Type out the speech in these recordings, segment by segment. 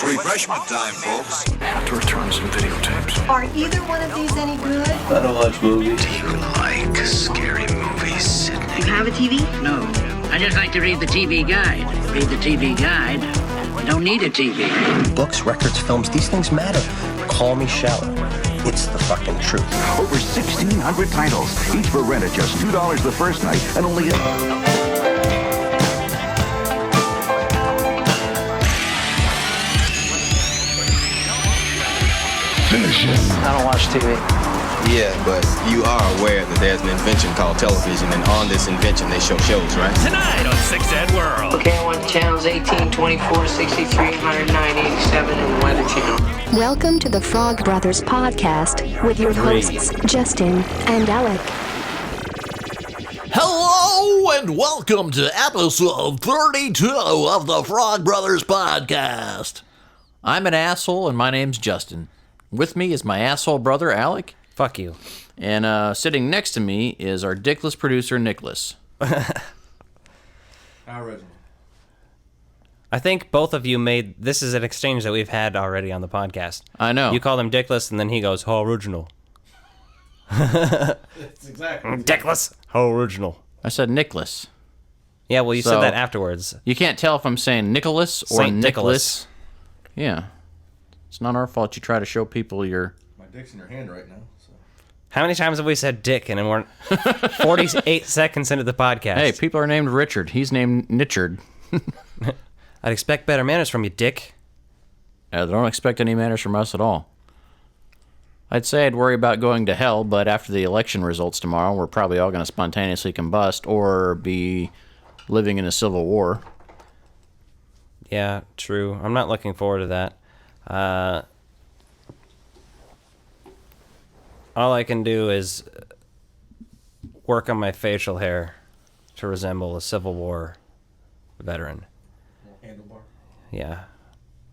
It's refreshment time, folks. I have to return some videotapes. Are either one of these any good? I don't watch movies. Do you like scary movies, Sydney? You have a TV? No. I just like to read the TV guide. Read the TV guide. Don't need a TV. Books, records, films, these things matter. Call me shallow. It's the fucking truth. Over 1,600 titles, each for rent at just $2 the first night, and only... Finish it. I don't watch TV. Yeah, but you are aware that there's an invention called television, and on this invention they show shows, right? Tonight on 6 Ed World. Okay, I want channels 18, 24, 63, 109, 87, and the Weather Channel. Welcome to the Frog Brothers Podcast with your hosts, Justin and Alec. Hello and welcome to episode 32 of the Frog Brothers Podcast. I'm an asshole and my name's Justin. With me is my asshole brother, Alec. Fuck you. And sitting next to me is our dickless producer, Nicholas. How original. I think both of you made... This is an exchange that we've had already on the podcast. I know. You call him dickless, and then he goes, how original. It's exactly. Dickless? How original. I said Nicholas. Yeah, well, you said that afterwards. You can't tell if I'm saying Nicholas or Saint Nicholas. Yeah. It's not our fault you try to show people your... My dick's in your hand right now. So. How many times have we said dick and we're 48 seconds into the podcast? Hey, people are named Richard. He's named Nichard. I'd expect better manners from you, dick. They don't expect any manners from us at all. I'd say I'd worry about going to hell, but after the election results tomorrow, we're probably all going to spontaneously combust or be living in a civil war. Yeah, true. I'm not looking forward to that. All I can do is work on my facial hair to resemble a Civil War veteran. Handlebar? Yeah.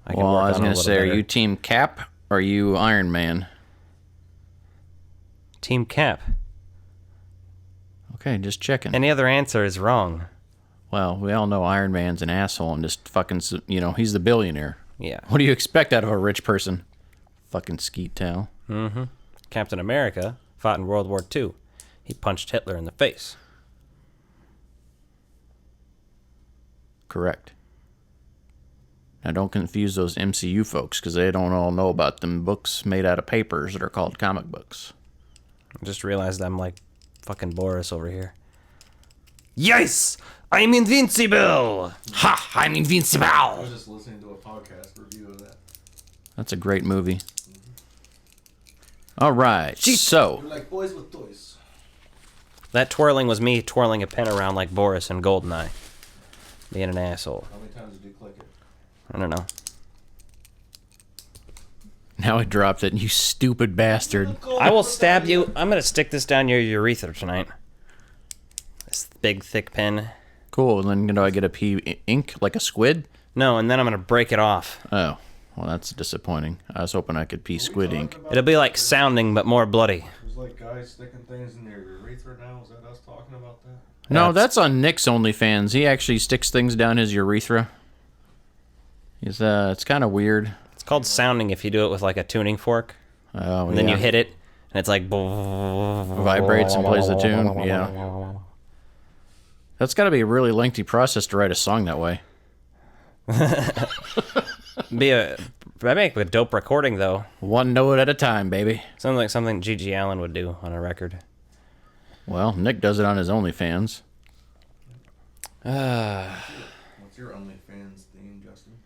I was going to say, are you Team Cap or are you Iron Man? Team Cap. Okay, just checking. Any other answer is wrong. Well, we all know Iron Man's an asshole and just fucking, he's the billionaire. Yeah. What do you expect out of a rich person? Fucking skeet towel. Mm-hmm. Captain America fought in World War II. He punched Hitler in the face. Correct. Now, don't confuse those MCU folks, because they don't all know about them books made out of papers that are called comic books. I just realized I'm like fucking Boris over here. Yes! I'm invincible! Ha! I'm invincible! I was just listening to a podcast review of that. That's a great movie. All right, so... You're like boys with toys. That twirling was me twirling a pen around like Boris in GoldenEye. Being an asshole. How many times did you click it? I don't know. Now I dropped it, you stupid bastard. I will stab you. I'm going to stick this down your urethra tonight. This big, thick pen. Cool, and then do I get a pee ink like a squid? No, and then I'm going to break it off. Oh, well, that's disappointing. I was hoping I could pee squid ink. It'll be like sounding, but more bloody. There's like guys sticking things in their urethra now. Is that us talking about that? No, that's on Nick's OnlyFans. He actually sticks things down his urethra. It's kind of weird. It's called sounding if you do it with like a tuning fork. Oh, and then you hit it, and it's like... vibrates and plays the tune, yeah. That's got to be a really lengthy process to write a song that way. I make a dope recording, though. One note at a time, baby. Sounds like something G.G. Allen would do on a record. Well, Nick does it on his OnlyFans. What's your OnlyFans theme, Justin?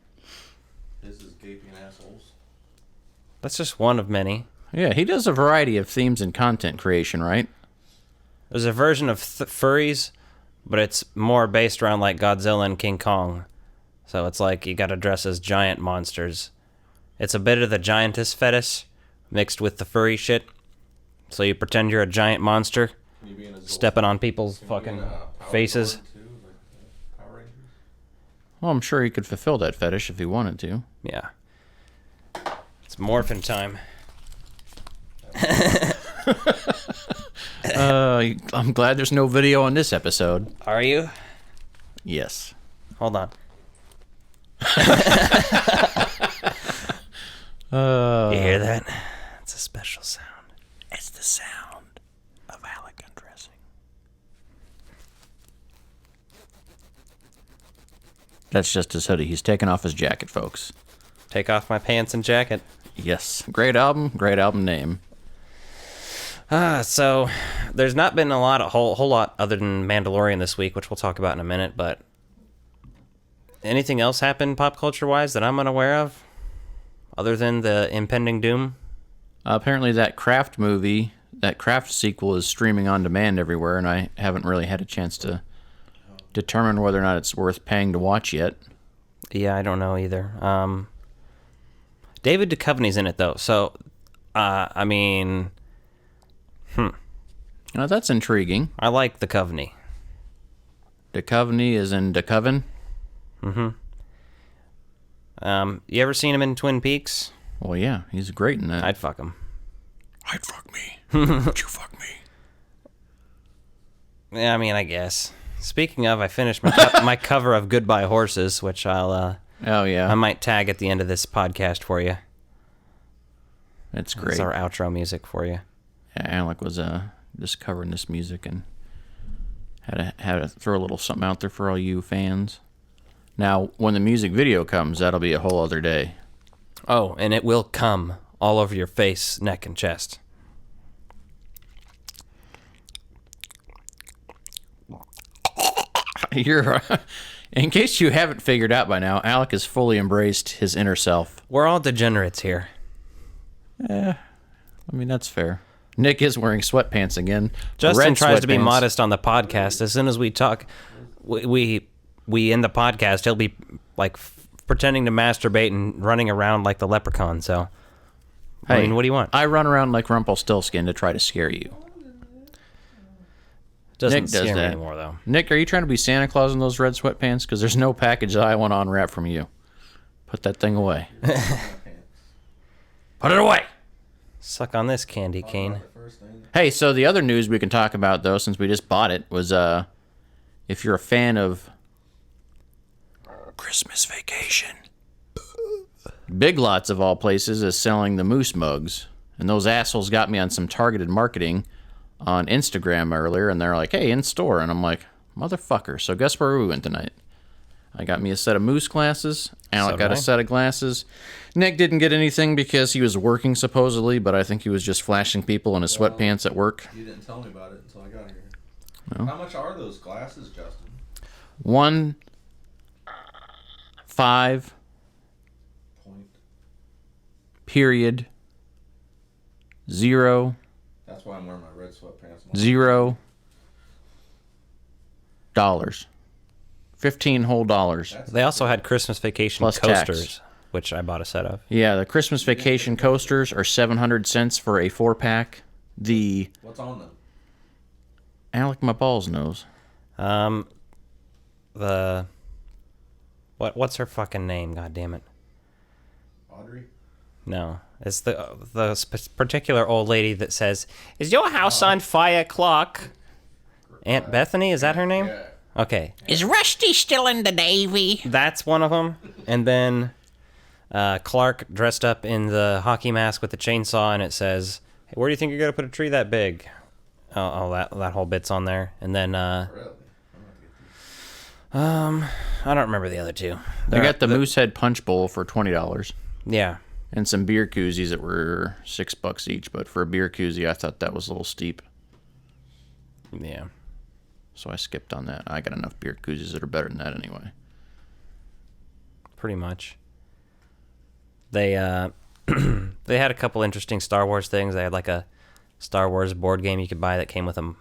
This is gaping assholes. That's just one of many. Yeah, he does a variety of themes and content creation, right? There's a version of furries, but it's more based around like Godzilla and King Kong. So it's like you gotta dress as giant monsters. It's a bit of the giantess fetish mixed with the furry shit. So you pretend you're a giant monster, stepping on people's fucking faces. Well, I'm sure he could fulfill that fetish if he wanted to. Yeah. It's morphin' time. I'm glad there's no video on this episode. Are you? Yes. Hold on. You hear that? It's a special sound. It's the sound of Alec undressing. That's just his hoodie. He's taking off his jacket, folks. Take off my pants and jacket. Yes. Great album name. So there's not been a whole lot other than Mandalorian this week, which we'll talk about in a minute, but anything else happen pop culture wise that I'm unaware of other than the impending doom? Apparently that Craft movie, that Craft sequel is streaming on demand everywhere, and I haven't really had a chance to determine whether or not it's worth paying to watch yet. Yeah, I don't know either. David Duchovny's in it though, so I mean, Now that's intriguing. I like Duchovny. Duchovny is in Duchovny? You ever seen him in Twin Peaks? Well, yeah, he's great in that. I'd fuck him. I'd fuck me. Would you fuck me? Yeah, I mean, I guess. Speaking of, I finished my cover of Goodbye Horses, which I might tag at the end of this podcast for you. That's great. It's our outro music for you. Yeah, Alec was just covering this music and had to throw a little something out there for all you fans. Now, when the music video comes, that'll be a whole other day. Oh, and it will come all over your face, neck, and chest. In case you haven't figured out by now, Alec has fully embraced his inner self. We're all degenerates here. I mean, that's fair. Nick is wearing sweatpants again. Justin tries to be modest on the podcast. As soon as we talk, we end the podcast, he'll be like pretending to masturbate and running around like the leprechaun. So, I mean, what do you want? I run around like Rumpelstiltskin to try to scare you. Doesn't Nick scare does me that anymore, though. Nick, are you trying to be Santa Claus in those red sweatpants? Because there's no package that I want to unwrap from you. Put that thing away. Put it away. Suck on this candy cane. Hey, so the other news we can talk about, though, since we just bought it, was if you're a fan of Christmas Vacation, Big Lots of all places is selling the Moose mugs. And those assholes got me on some targeted marketing on Instagram earlier, and they're like, hey, in store. And I'm like, motherfucker. So guess where we went tonight? I got me a set of Moose glasses. Alec got a set of glasses. Nick didn't get anything because he was working, supposedly, but I think he was just flashing people in his sweatpants at work. You didn't tell me about it until I got here. No. How much are those glasses, Justin? 1, 5, period, 0. That's why I'm wearing my red sweatpants. $0. 15 whole dollars. They also had Christmas Vacation Plus coasters, tax. which I bought a set of. Yeah, the Christmas Vacation coasters are 700 cents for a 4-pack. What's on them? Alec, my balls knows. What's her fucking name? God damn it. Audrey? No, it's the particular old lady that says, "Is your house on fire, Clark?" Aunt Bethany, is that her name? Yeah. Okay. Is Rusty still in the Navy? That's one of them. And then Clark dressed up in the hockey mask with the chainsaw, and it says, "Hey, where do you think you're gonna put a tree that big?" That whole bit's on there. And then I don't remember the other two. They got the Moosehead Punch Bowl for $20. Yeah. And some beer koozies that were $6 each, but for a beer koozie, I thought that was a little steep. Yeah. So I skipped on that. I got enough beer koozies that are better than that anyway. Pretty much. They they had a couple interesting Star Wars things. They had like a Star Wars board game you could buy that came with a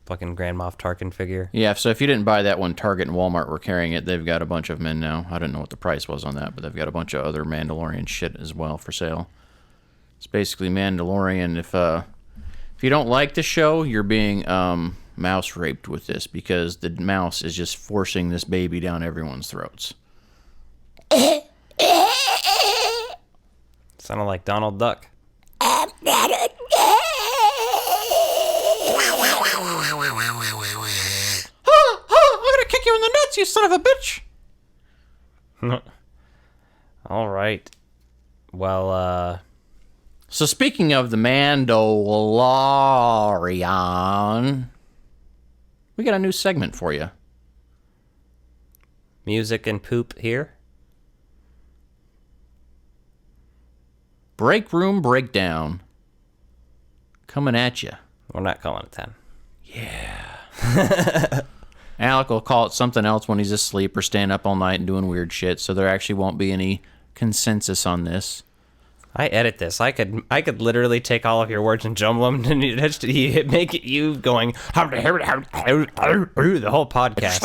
fucking Grand Moff Tarkin figure. Yeah, so if you didn't buy that one, Target and Walmart were carrying it. They've got a bunch of them in now. I didn't know what the price was on that, but they've got a bunch of other Mandalorian shit as well for sale. It's basically Mandalorian. If you don't like the show, you're being mouse raped with this because the mouse is just forcing this baby down everyone's throats. Sounded like Donald Duck. I'm gonna kick you in the nuts, you son of a bitch! All right. Well, So speaking of the Mandalorian, we got a new segment for you. music and poop here. Break Room Breakdown. Coming at you. We're not calling it 10. Yeah. Alec will call it something else when he's asleep or staying up all night and doing weird shit, so there actually won't be any consensus on this. I edit this. I could literally take all of your words and jumble them and just make it you going the whole podcast.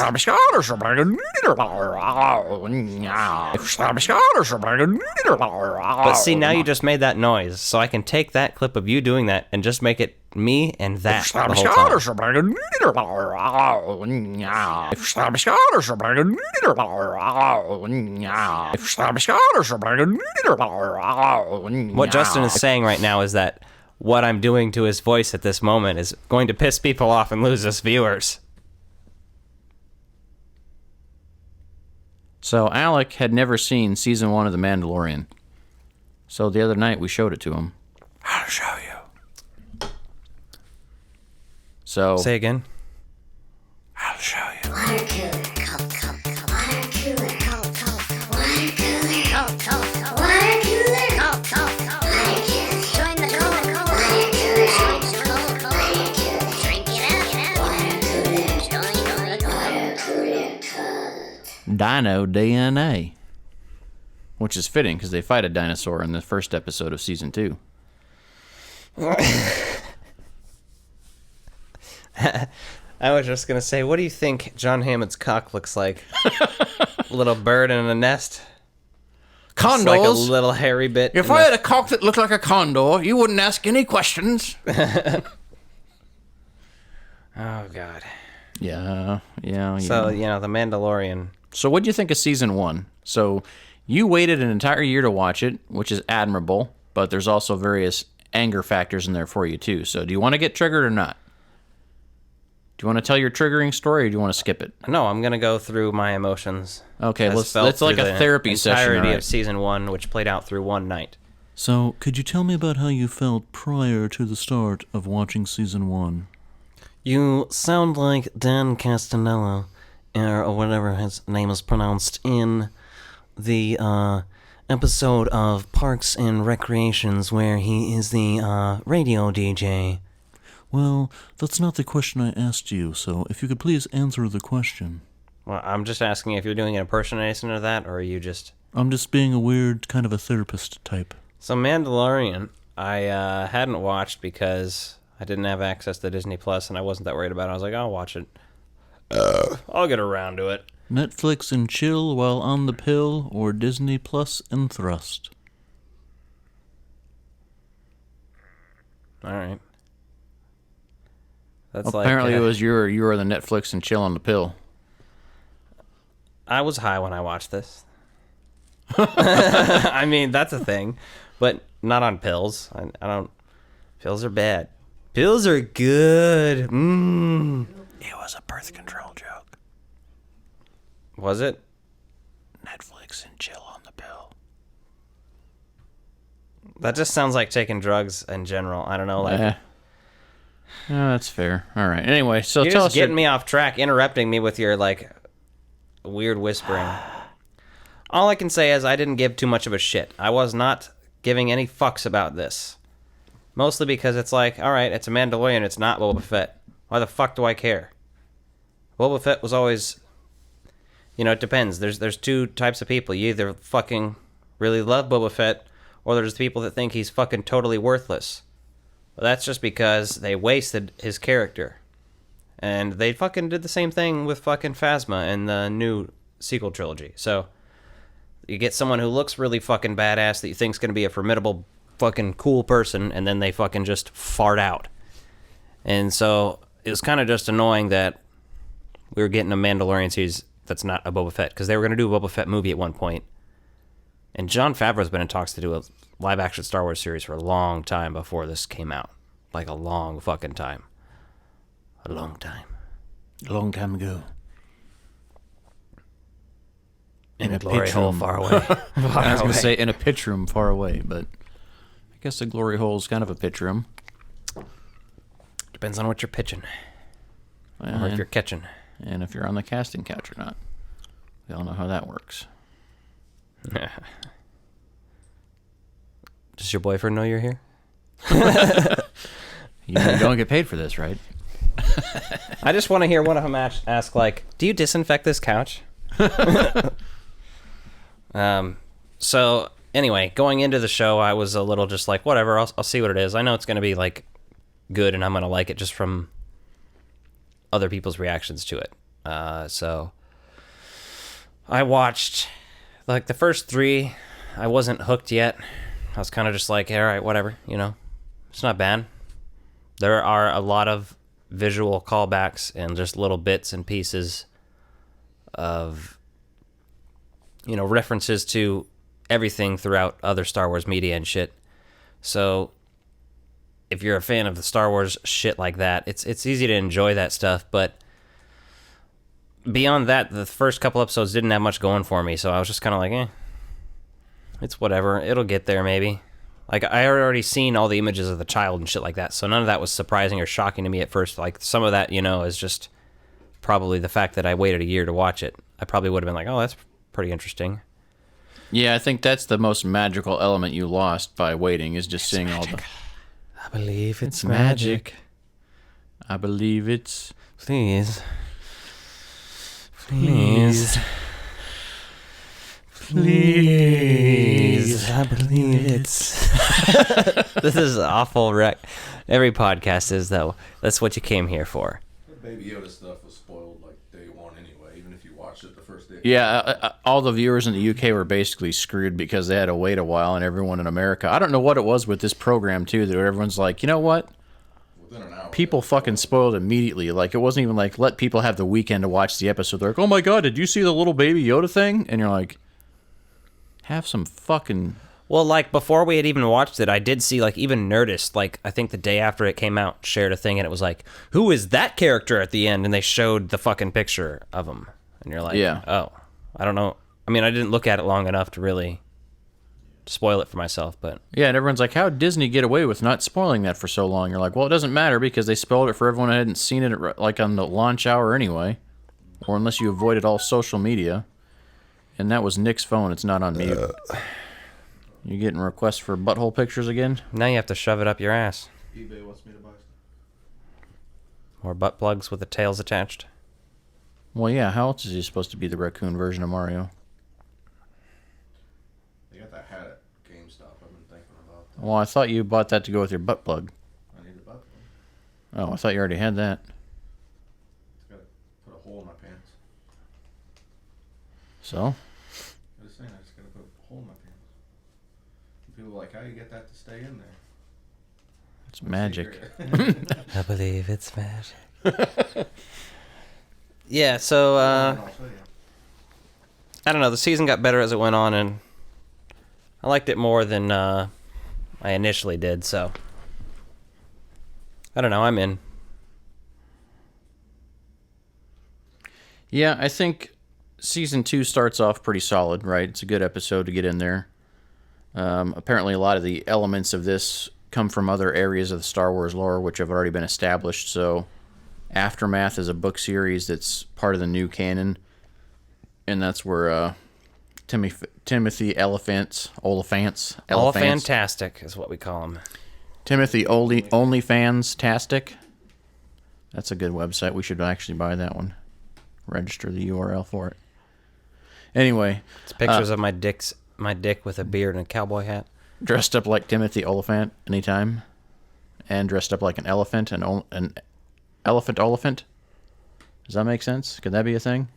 But see, now you just made that noise, so I can take that clip of you doing that and just make it me and that the whole time. What Justin is saying right now is that what I'm doing to his voice at this moment is going to piss people off and lose us viewers. So Alec had never seen season 1 of The Mandalorian. So the other night we showed it to him. I'll show you. So say again. I'll show you. Water cooler, cold, cold, cold. Water cooler, cold, cold, cold. Water cooler, cold, cold, cold. Water cooler, cold, cold, cold. Water cooler, join the cold, cold. Water cooler, join the cold, cold. Water cooler, drink it up. Water cooler, join the water cooler, cold. Dino DNA. Which is fitting because they fight a dinosaur in the first episode of season 2. I was just gonna say, what do you think John Hammond's cock looks like? A little bird in a nest? Condors? Like a little hairy bit. If I had a cock that looked like a condor, you wouldn't ask any questions. Oh, God. Yeah. So, The Mandalorian. So what'd you think of season 1? So you waited an entire year to watch it, which is admirable, but there's also various anger factors in there for you, too. So do you want to get triggered or not? Do you want to tell your triggering story, or do you want to skip it? No, I'm gonna go through my emotions. Okay, let's like a therapy session. Entirety of season 1, which played out through one night. So, could you tell me about how you felt prior to the start of watching season 1? You sound like Dan Castanella, or whatever his name is pronounced, in the episode of Parks and Recreations where he is the radio DJ. Well, that's not the question I asked you, so if you could please answer the question. Well, I'm just asking if you're doing an impersonation of that, or are you just... I'm just being a weird kind of a therapist type. So Mandalorian, I hadn't watched because I didn't have access to Disney Plus, and I wasn't that worried about it. I was like, I'll watch it. I'll get around to it. Netflix and chill while on the pill, or Disney Plus and thrust? All right. That's apparently it was you were the Netflix and chill on the pill. I was high when I watched this. I mean, that's a thing, but not on pills. I don't. Pills are bad. Pills are good. It was a birth control joke. Was it? Netflix and chill on the pill. That just sounds like taking drugs in general. I don't know, like. Oh, that's fair. All right. Anyway, so You're tell just us getting me off track, interrupting me with your weird whispering. All I can say is I didn't give too much of a shit. I was not giving any fucks about this. Mostly because it's like, all right, it's a Mandalorian, it's not Boba Fett. Why the fuck do I care? Boba Fett was always, it depends. There's two types of people. You either fucking really love Boba Fett, or there's the people that think he's fucking totally worthless. Well, that's just because they wasted his character. And they fucking did the same thing with fucking Phasma in the new sequel trilogy. So, you get someone who looks really fucking badass that you think's gonna be a formidable fucking cool person, and then they fucking just fart out. And so, it was kind of just annoying that we were getting a Mandalorian series that's not a Boba Fett, because they were gonna do a Boba Fett movie at one point. And Jon Favreau's been in talks to do a live-action Star Wars series for a long time before this came out. Like a long fucking time. A long time. A long time ago. In a glory hole far away. I was going to say in a pitch room far away, but I guess a glory hole is kind of a pitch room. Depends on what you're pitching. Or if you're catching. And if you're on the casting couch or not. We all know how that works. Does your boyfriend know you're here? You don't get paid for this, right? I just want to hear one of them ask, like, do you disinfect this couch? So, anyway, going into the show, I was a little just like, whatever, I'll see what it is. I know it's going to be, like, good, and I'm going to like it just from other people's reactions to it. So, I watched, like, the first 3. I wasn't hooked yet. I was kind of just like, all right, whatever, you know. It's not bad. There are a lot of visual callbacks and just little bits and pieces of, you know, references to everything throughout other Star Wars media and shit. So if you're a fan of the Star Wars shit like that, it's easy to enjoy that stuff, but beyond that, the first couple episodes didn't have much going for me, so I was just kind of like, it's whatever. It'll get there, maybe. Like, I had already seen all the images of the child and shit like that, so none of that was surprising or shocking to me at first. Like, some of that, you know, is just probably the fact that I waited a year to watch it. I probably would have been like, oh, that's pretty interesting. Yeah, I think that's the most magical element you lost by waiting, is just seeing all the... I believe it's magic. I believe it's... Please. Please. Please. I believe it's... This is awful wreck. Every podcast is, though. That's what you came here for. The Baby Yoda stuff was spoiled like day one anyway, even if you watched it the first day. Yeah, all the viewers in the UK were basically screwed because they had to wait a while, and everyone in America... I don't know what it was with this program, too, that everyone's like, you know what? Within an hour. People fucking spoiled immediately. Like, it wasn't even like, let people have the weekend to watch the episode. They're like, oh my god, did you see the little Baby Yoda thing? And you're like... Have some fucking... Well, like, before we had even watched it, I did see, like, even Nerdist, like, I think the day after it came out, shared a thing, and it was like, who is that character at the end? And they showed the fucking picture of him. And you're like, yeah. Oh, I don't know. I mean, I didn't look at it long enough to really spoil it for myself, but... Yeah, and everyone's like, how did Disney get away with not spoiling that for so long? You're like, well, it doesn't matter, because they spoiled it for everyone who hadn't seen it, like, on the launch hour anyway. Or unless you avoided all social media. And that was Nick's phone. It's not on mute. You getting requests for butthole pictures again? Now you have to shove it up your ass. eBay wants me to buy stuff. Or butt plugs with the tails attached. Well, yeah. How else is he supposed to be the raccoon version of Mario? They got that hat at GameStop. I've been thinking about that. Well, I thought you bought that to go with your butt plug. I need a butt plug. Oh, I thought you already had that. It's got to put a hole in my pants. So? I was saying, I just got to put a hole in my pants. And people are like, how do you get that to stay in there? It's magic. I believe it's magic. Yeah, so, I don't know, the season got better as it went on, and I liked it more than I initially did, so I don't know, I'm in. Yeah, I think Season 2 starts off pretty solid, right? It's a good episode to get in there. Apparently a lot of the elements of this come from other areas of the Star Wars lore, which have already been established, so Aftermath is a book series that's part of the new canon, and that's where Timothy Olyphants Fantastic is what we call him. Timothy OnlyFans-tastic. That's a good website. We should actually buy that one. Register the URL for it. Anyway, it's pictures of my dick with a beard and a cowboy hat. Dressed up like Timothy Olyphant anytime, and dressed up like an elephant, an elephant. Does that make sense? Could that be a thing?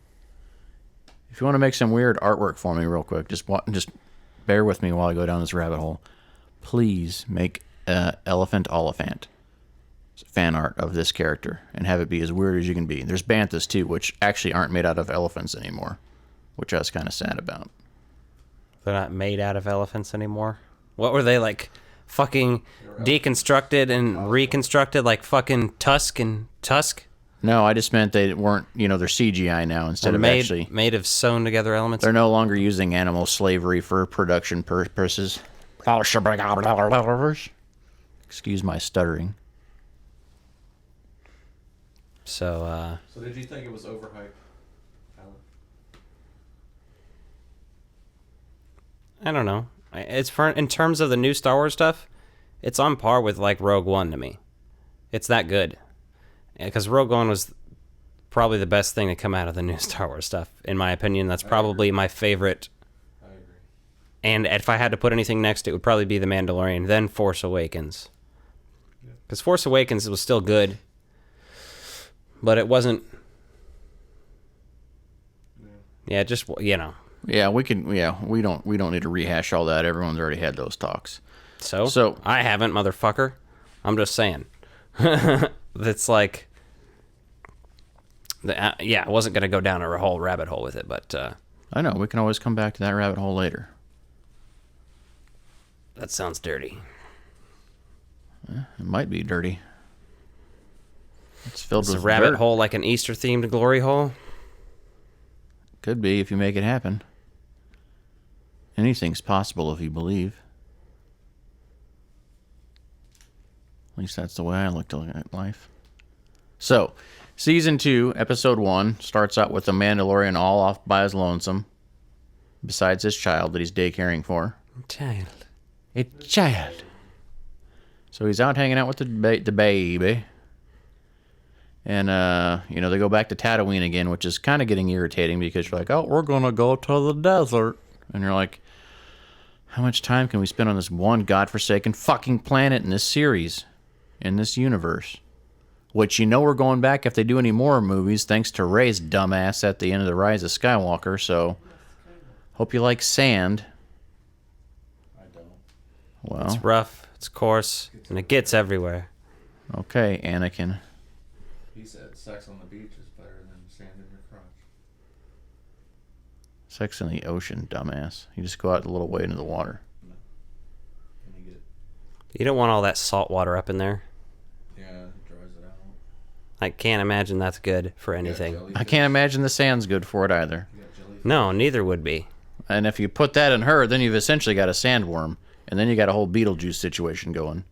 If you want to make some weird artwork for me real quick, just bear with me while I go down this rabbit hole. Please make elephant fan art of this character and have it be as weird as you can be. There's banthas too, which actually aren't made out of elephants anymore, which I was kind of sad about. They're not made out of elephants anymore? What were they, like, fucking deconstructed and reconstructed like fucking Tusk? No, I just meant they weren't, they're CGI now instead of actually... Made of sewn together elements? They're no longer using animal slavery for production purposes. Excuse my stuttering. So did you think it was overhyped, Alec? I don't know. It's in terms of the new Star Wars stuff, it's on par with like Rogue One to me. It's that good. Because Rogue One was probably the best thing to come out of the new Star Wars stuff, in my opinion. That's probably my favorite. I agree. And if I had to put anything next, it would probably be The Mandalorian, then Force Awakens. Because Force Awakens was still good, but it wasn't. Yeah, just Yeah, we can. Yeah, we don't need to rehash all that. Everyone's already had those talks. So I haven't, motherfucker. I'm just saying. That's like, I wasn't gonna go down a whole rabbit hole with it, but I know we can always come back to that rabbit hole later. That sounds dirty. It might be dirty. It's filled with a rabbit dirt. hole like an Easter themed glory hole. Could be if you make it happen. Anything's possible if you believe. At least that's the way I look at life. So, Season 2, Episode 1, starts out with the Mandalorian all off by his lonesome, besides his child that he's daycaring for. A child. So he's out hanging out with the baby. And, they go back to Tatooine again, which is kind of getting irritating because you're like, oh, we're going to go to the desert. And you're like, how much time can we spend on this one godforsaken fucking planet in this series, in this universe? Which we're going back if they do any more movies, thanks to Rey's dumbass at the end of The Rise of Skywalker, so hope you like sand. I don't. Well, it's rough, it's coarse, and it gets everywhere. Okay, Anakin. He said sex on the beach is better than sand in your crotch. Sex in the ocean, dumbass. You just go out a little way into the water. You don't want all that salt water up in there. Yeah, it dries it out. I can't imagine that's good for anything. I can't imagine the sand's good for it either. No, neither would be. And if you put that in her, then you've essentially got a sandworm. And then you got a whole Beetlejuice situation going.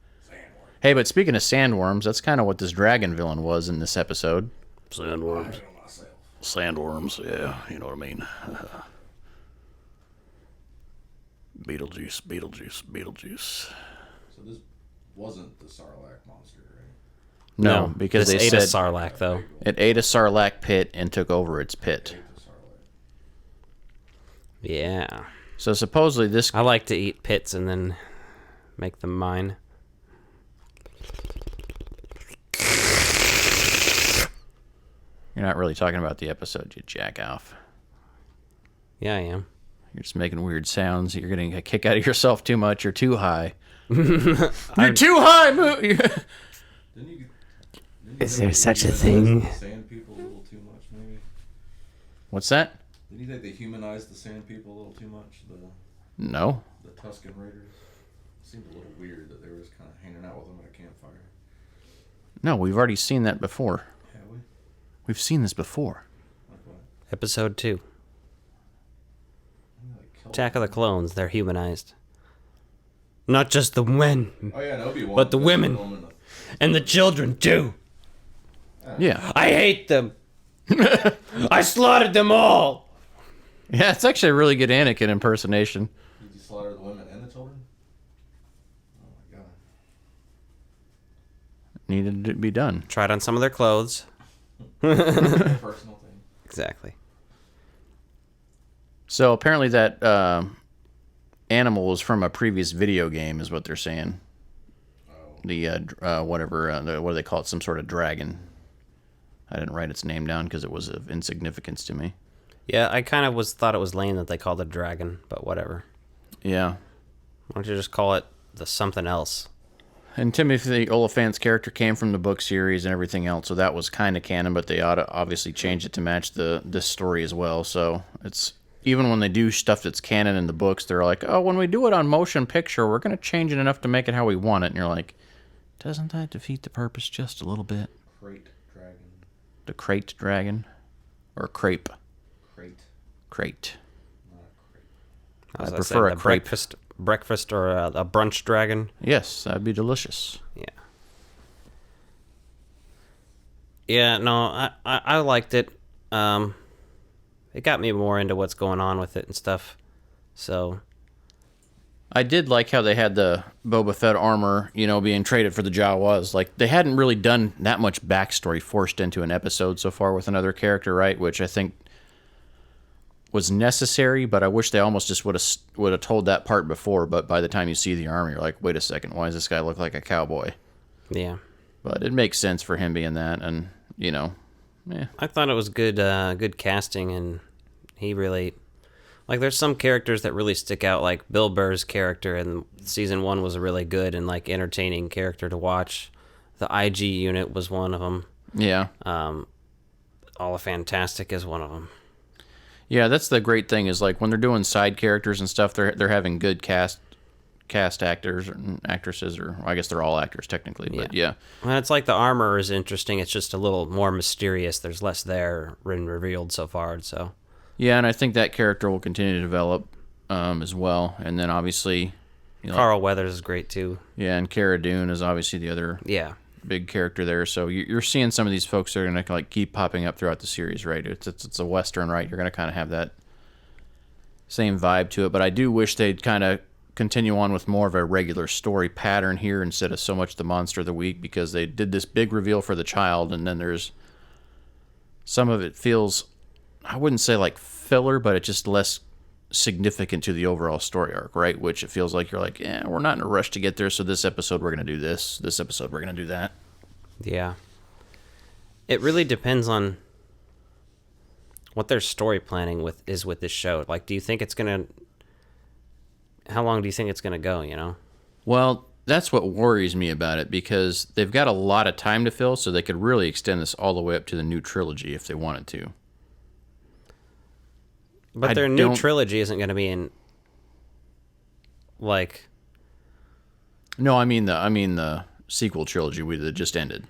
Hey, but speaking of sandworms, that's kind of what this dragon villain was in this episode. Sandworms. Sandworms, yeah, you know what I mean. Beetlejuice. So this wasn't the Sarlacc monster, right? No, because they ate a said Sarlacc, though. It ate a Sarlacc pit and took over its pit. Yeah. So supposedly this... I like to eat pits and then make them mine. You're not really talking about the episode, you jack off. Yeah, I am. You're just making weird sounds. You're getting a kick out of yourself too much. You're too high. You're too high! Is there such a thing? Sand people a little too much, maybe. What's that? Did you think they humanized the sand people a little too much? No. The Tusken Raiders. It seemed a little weird that they were just kind of hanging out with them at a campfire. No, we've already seen that before. Have we? We've seen this before. Like what? Episode 2. Attack of the Clones. They're humanized. Not just the men, Oh yeah, and Obi-Wan, but the women and the children too. Yeah. I hate them. I slaughtered them all. Yeah, it's actually a really good Anakin impersonation. Did you slaughter the women and the children? Oh my god. Needed to be done. Tried on some of their clothes. Personal thing. Exactly. So apparently that animal was from a previous video game, is what they're saying. Oh. The whatever, what do they call it? Some sort of dragon. I didn't write its name down because it was of insignificance to me. Yeah, I kind of thought it was lame that they called it dragon, but whatever. Yeah. Why don't you just call it the something else? And Timothy Oliphant's character came from the book series and everything else, so that was kind of canon, but they ought to obviously change it to match this story as well. So it's even when they do stuff that's canon in the books, they're like, oh, when we do it on motion picture, we're going to change it enough to make it how we want it. And you're like, doesn't that defeat the purpose just a little bit? Freight dragon. The crate dragon? Or crepe? Crate. I prefer a crepe. Breakfast or a brunch dragon. Yes, that'd be delicious. Yeah. Yeah, no, I liked it. It got me more into what's going on with it and stuff. So I did like how they had the Boba Fett armor, being traded for the Jawas. Like, they hadn't really done that much backstory forced into an episode so far with another character, right? Which I think was necessary, but I wish they almost just would have told that part before. But by the time you see the armor, you're like, wait a second, why does this guy look like a cowboy? Yeah. But it makes sense for him being that, and, yeah. I thought it was good casting, and he really... Like, there's some characters that really stick out, like Bill Burr's character in season 1 was a really good and, like, entertaining character to watch. The IG unit was one of them. Yeah. All Fantastic is one of them. Yeah, that's the great thing is, like, when they're doing side characters and stuff, they're having good cast actors and actresses, or I guess they're all actors technically, but yeah. Well, it's like the armor is interesting. It's just a little more mysterious. There's less there revealed so far, so... Yeah, and I think that character will continue to develop as well. And then obviously... Carl Weathers is great too. Yeah, and Cara Dune is obviously the other big character there. So you're seeing some of these folks that are going to like keep popping up throughout the series, right? It's a Western, right? You're going to kind of have that same vibe to it. But I do wish they'd kind of continue on with more of a regular story pattern here instead of so much the monster of the week, because they did this big reveal for the child, and then there's some of it feels... I wouldn't say like filler, but it's just less significant to the overall story arc, right? Which it feels like you're like, we're not in a rush to get there, so this episode we're going to do this. This episode we're going to do that. Yeah. It really depends on what their story planning with this show. Like, do you think it's going to... How long do you think it's going to go, Well, that's what worries me about it, because they've got a lot of time to fill, so they could really extend this all the way up to the new trilogy if they wanted to. But their new trilogy isn't going to be in, like... No, I mean the sequel trilogy that just ended.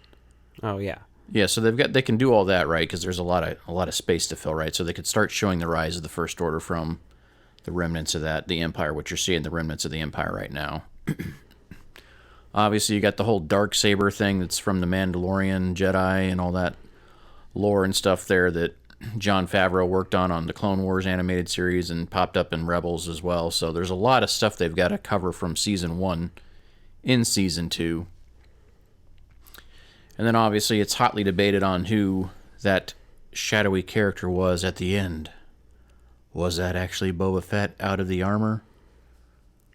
Oh yeah. Yeah, so they can do all that, right? Because there's a lot of space to fill, right? So they could start showing the rise of the First Order from the remnants of that, the Empire, which you're seeing the remnants of the Empire right now. Obviously, you got the whole Darksaber thing that's from the Mandalorian, Jedi, and all that lore and stuff there that Jon Favreau worked on the Clone Wars animated series and popped up in Rebels as well. So there's a lot of stuff they've got to cover from season 1 in season 2. And then obviously it's hotly debated on who that shadowy character was at the end. Was that actually Boba Fett out of the armor?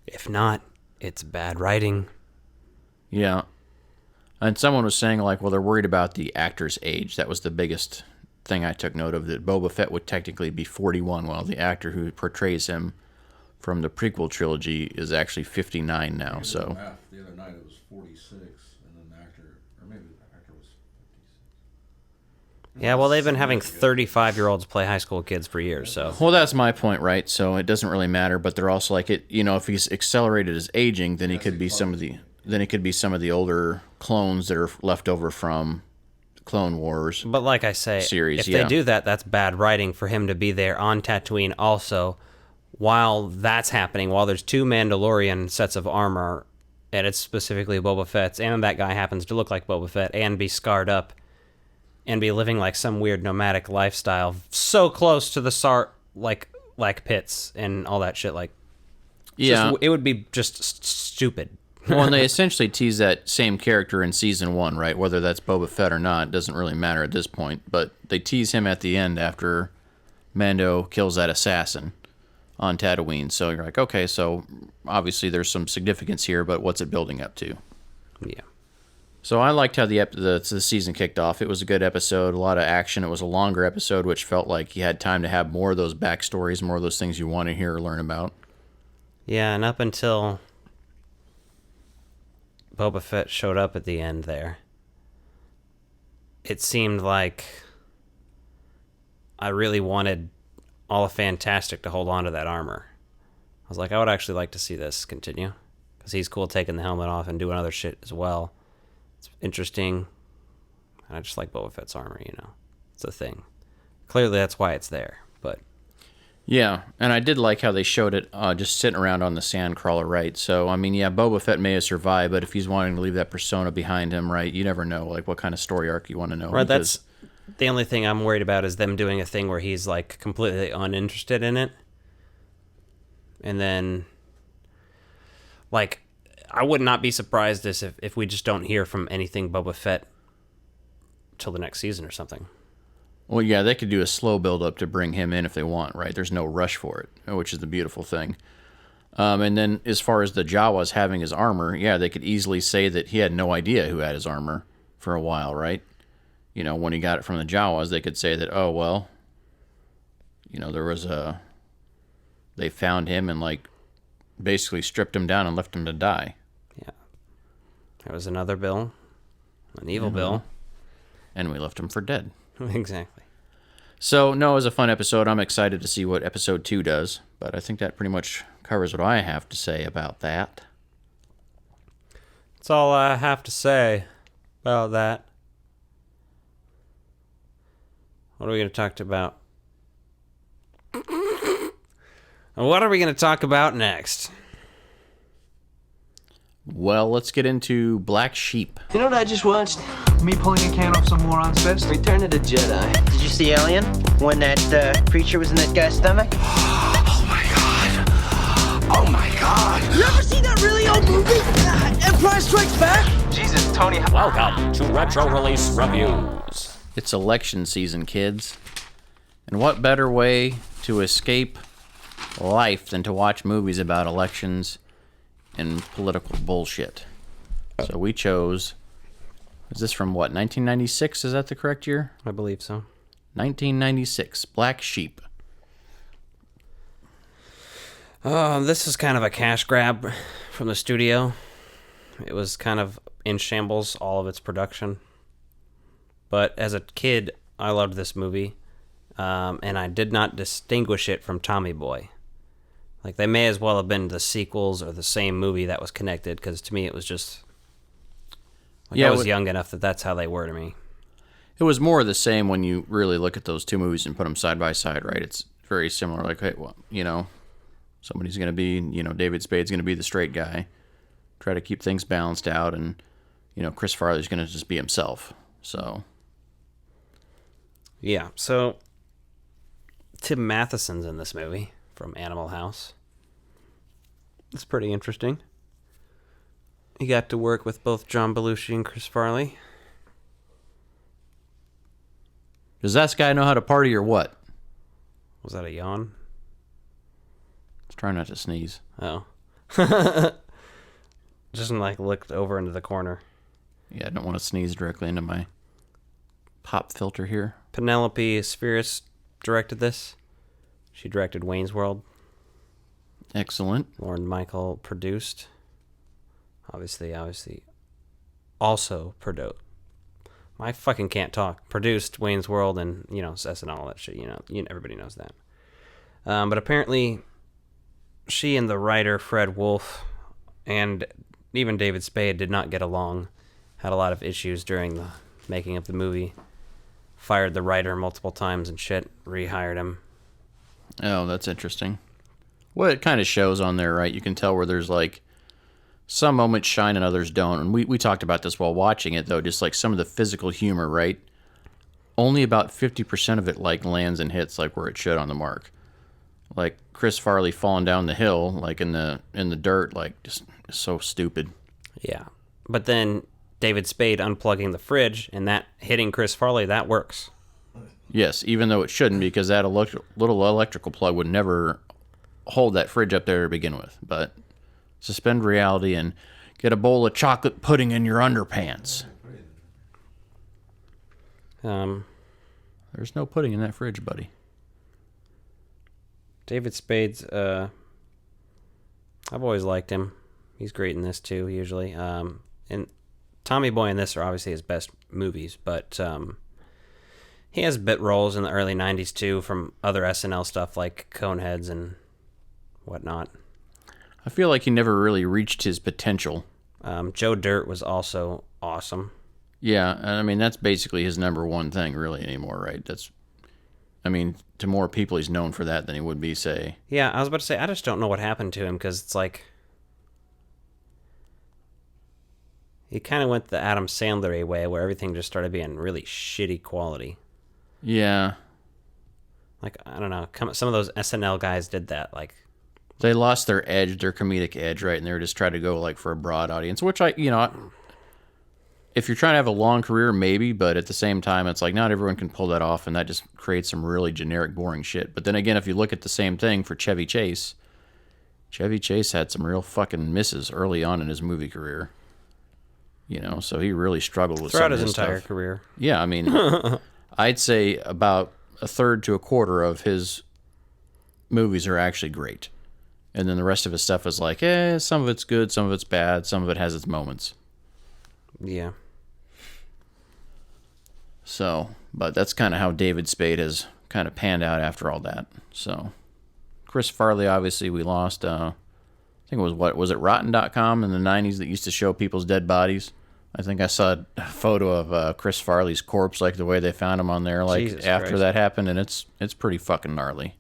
If not, it's bad writing. Yeah. And someone was saying, like, well, they're worried about the actor's age. That was the biggest thing I took note of, that Boba Fett would technically be 41, while the actor who portrays him from the prequel trilogy is actually 59 now. So the other night it was 46, and then the actor, or maybe the actor was 56. Yeah, well, they've been having 35-year-olds play high school kids for years, so... Well, that's my point, right? So it doesn't really matter, but they're also like, if he's accelerated his aging, then he could be some of the older clones that are left over from Clone Wars. But like I say, series, if they do that, that's bad writing for him to be there on Tatooine also, while that's happening, while there's 2 Mandalorian sets of armor, and it's specifically Boba Fett's, and that guy happens to look like Boba Fett, and be scarred up, and be living like some weird nomadic lifestyle, so close to the like pits and all that shit, like... Yeah. It would be just stupid. Well, and they essentially tease that same character in season 1, right? Whether that's Boba Fett or not, doesn't really matter at this point. But they tease him at the end after Mando kills that assassin on Tatooine. So you're like, okay, so obviously there's some significance here, but what's it building up to? Yeah. So I liked how the season kicked off. It was a good episode, a lot of action. It was a longer episode, which felt like you had time to have more of those backstories, more of those things you want to hear or learn about. Yeah, and up until Boba Fett showed up at the end there, it seemed like I really wanted all Fantastic to hold on to that armor. I was like, I would actually like to see this continue, because he's cool taking the helmet off and doing other shit as well. It's interesting. And I just like Boba Fett's armor, It's a thing. Clearly, that's why it's there. But yeah, and I did like how they showed it just sitting around on the sandcrawler, right? So, I mean, yeah, Boba Fett may have survived, but if he's wanting to leave that persona behind him, right, you never know, like, what kind of story arc you want to know. Right, that's the only thing I'm worried about is them doing a thing where he's, like, completely uninterested in it. And then, like, I would not be surprised if we just don't hear from anything Boba Fett till the next season or something. Well, yeah, they could do a slow build-up to bring him in if they want, right? There's no rush for it, which is the beautiful thing. And then as far as the Jawas having his armor, yeah, they could easily say that he had no idea who had his armor for a while, right? You know, when he got it from the Jawas, they could say that, oh, well, you know, there was a... They found him and, like, basically stripped him down and left him to die. Yeah. There was another Bill, an evil Bill. And we left him for dead. Exactly. So, no, it was a fun episode. I'm excited to see what episode 2 does, but I think that pretty much covers what I have to say about that. That's all I have to say about that. What are we going to talk about? What are we going to talk about next? Well, let's get into Black Sheep. You know what I just watched? Me pulling a can off some moron's fist? Return of the Jedi. Did you see Alien? When that creature was in that guy's stomach? Oh my god! You ever seen that really old movie? Empire Strikes Back? Jesus, Tony. Welcome to Retro Release Reviews. It's election season, kids. And what better way to escape life than to watch movies about elections and political bullshit? So we chose... Is this from what, 1996? Is that the correct year? I believe so. 1996, Black Sheep. This is kind of a cash grab from the studio. It was kind of in shambles, all of its production. But as a kid, I loved this movie, and I did not distinguish it from Tommy Boy. Like, they may as well have been the sequels or the same movie that was connected, because to me it was just... Like, I was young enough that that's how they were to me. It was more of the same when you really look at those two movies and put them side by side, right? It's very similar. Like, hey, well, you know, somebody's going to be, you know, David Spade's going to be the straight guy, try to keep things balanced out, and, you know, Chris Farley's going to just be himself. So, yeah. So, Tim Matheson's in this movie from Animal House. It's pretty interesting. He got to work with both John Belushi and Chris Farley. Does that guy know how to party or what? Was that a yawn? Let's try not to sneeze. Oh. Just like looked over into the corner. Yeah, I don't want to sneeze directly into my pop filter here. Penelope Spheris directed this. She directed Wayne's World. Excellent. Lauren Michael produced. Obviously, also produced. I fucking can't talk. Produced Wayne's World and, you know, SNL, all that shit. You know, everybody knows that. But apparently, she and the writer, Fred Wolf, and even David Spade did not get along. Had a lot of issues during the making of the movie. Fired the writer multiple times and shit. Rehired him. Oh, that's interesting. Well, it kind of shows on there, right? You can tell where there's, like, some moments shine and others don't. And we talked about this while watching it, though. Just, like, some of the physical humor, right? Only about 50% of it, like, lands and hits, like, where it should on the mark. Like, Chris Farley falling down the hill, like, in the dirt, like, just so stupid. Yeah. But then David Spade unplugging the fridge and that hitting Chris Farley, that works. Yes, even though it shouldn't, because that little electrical plug would never hold that fridge up there to begin with. But suspend reality and get a bowl of chocolate pudding in your underpants. There's no pudding in that fridge, buddy. David Spade's, I've always liked him. He's great in this too, usually. And Tommy Boy and this are obviously his best movies, but he has bit roles in the early 90s too from other SNL stuff like Coneheads and whatnot. I feel like he never really reached his potential. Joe Dirt was also awesome. Yeah, and I mean, that's basically his number one thing, really, anymore, right? To more people, he's known for that than he would be, say... Yeah, I was about to say, I just don't know what happened to him, because it's like... He kind of went the Adam Sandler way, where everything just started being really shitty quality. Yeah. Like, I don't know, some of those SNL guys did that, like... They lost their edge, their comedic edge, right? And they were just trying to go, like, for a broad audience, which if you're trying to have a long career, maybe, but at the same time, it's like not everyone can pull that off, and that just creates some really generic, boring shit. But then again, if you look at the same thing for Chevy Chase had some real fucking misses early on in his movie career. So he really struggled with throughout some of his entire stuff. career. Yeah, I mean, I'd say about a third to a quarter of his movies are actually great. And then the rest of his stuff is like, some of it's good, some of it's bad, some of it has its moments. Yeah. So, but that's kind of how David Spade has kind of panned out after all that. So, Chris Farley, obviously, we lost. I think it was it Rotten.com in the 90s that used to show people's dead bodies? I think I saw a photo of Chris Farley's corpse, like the way they found him on there, like Jesus after Christ. that happened, and it's pretty fucking gnarly.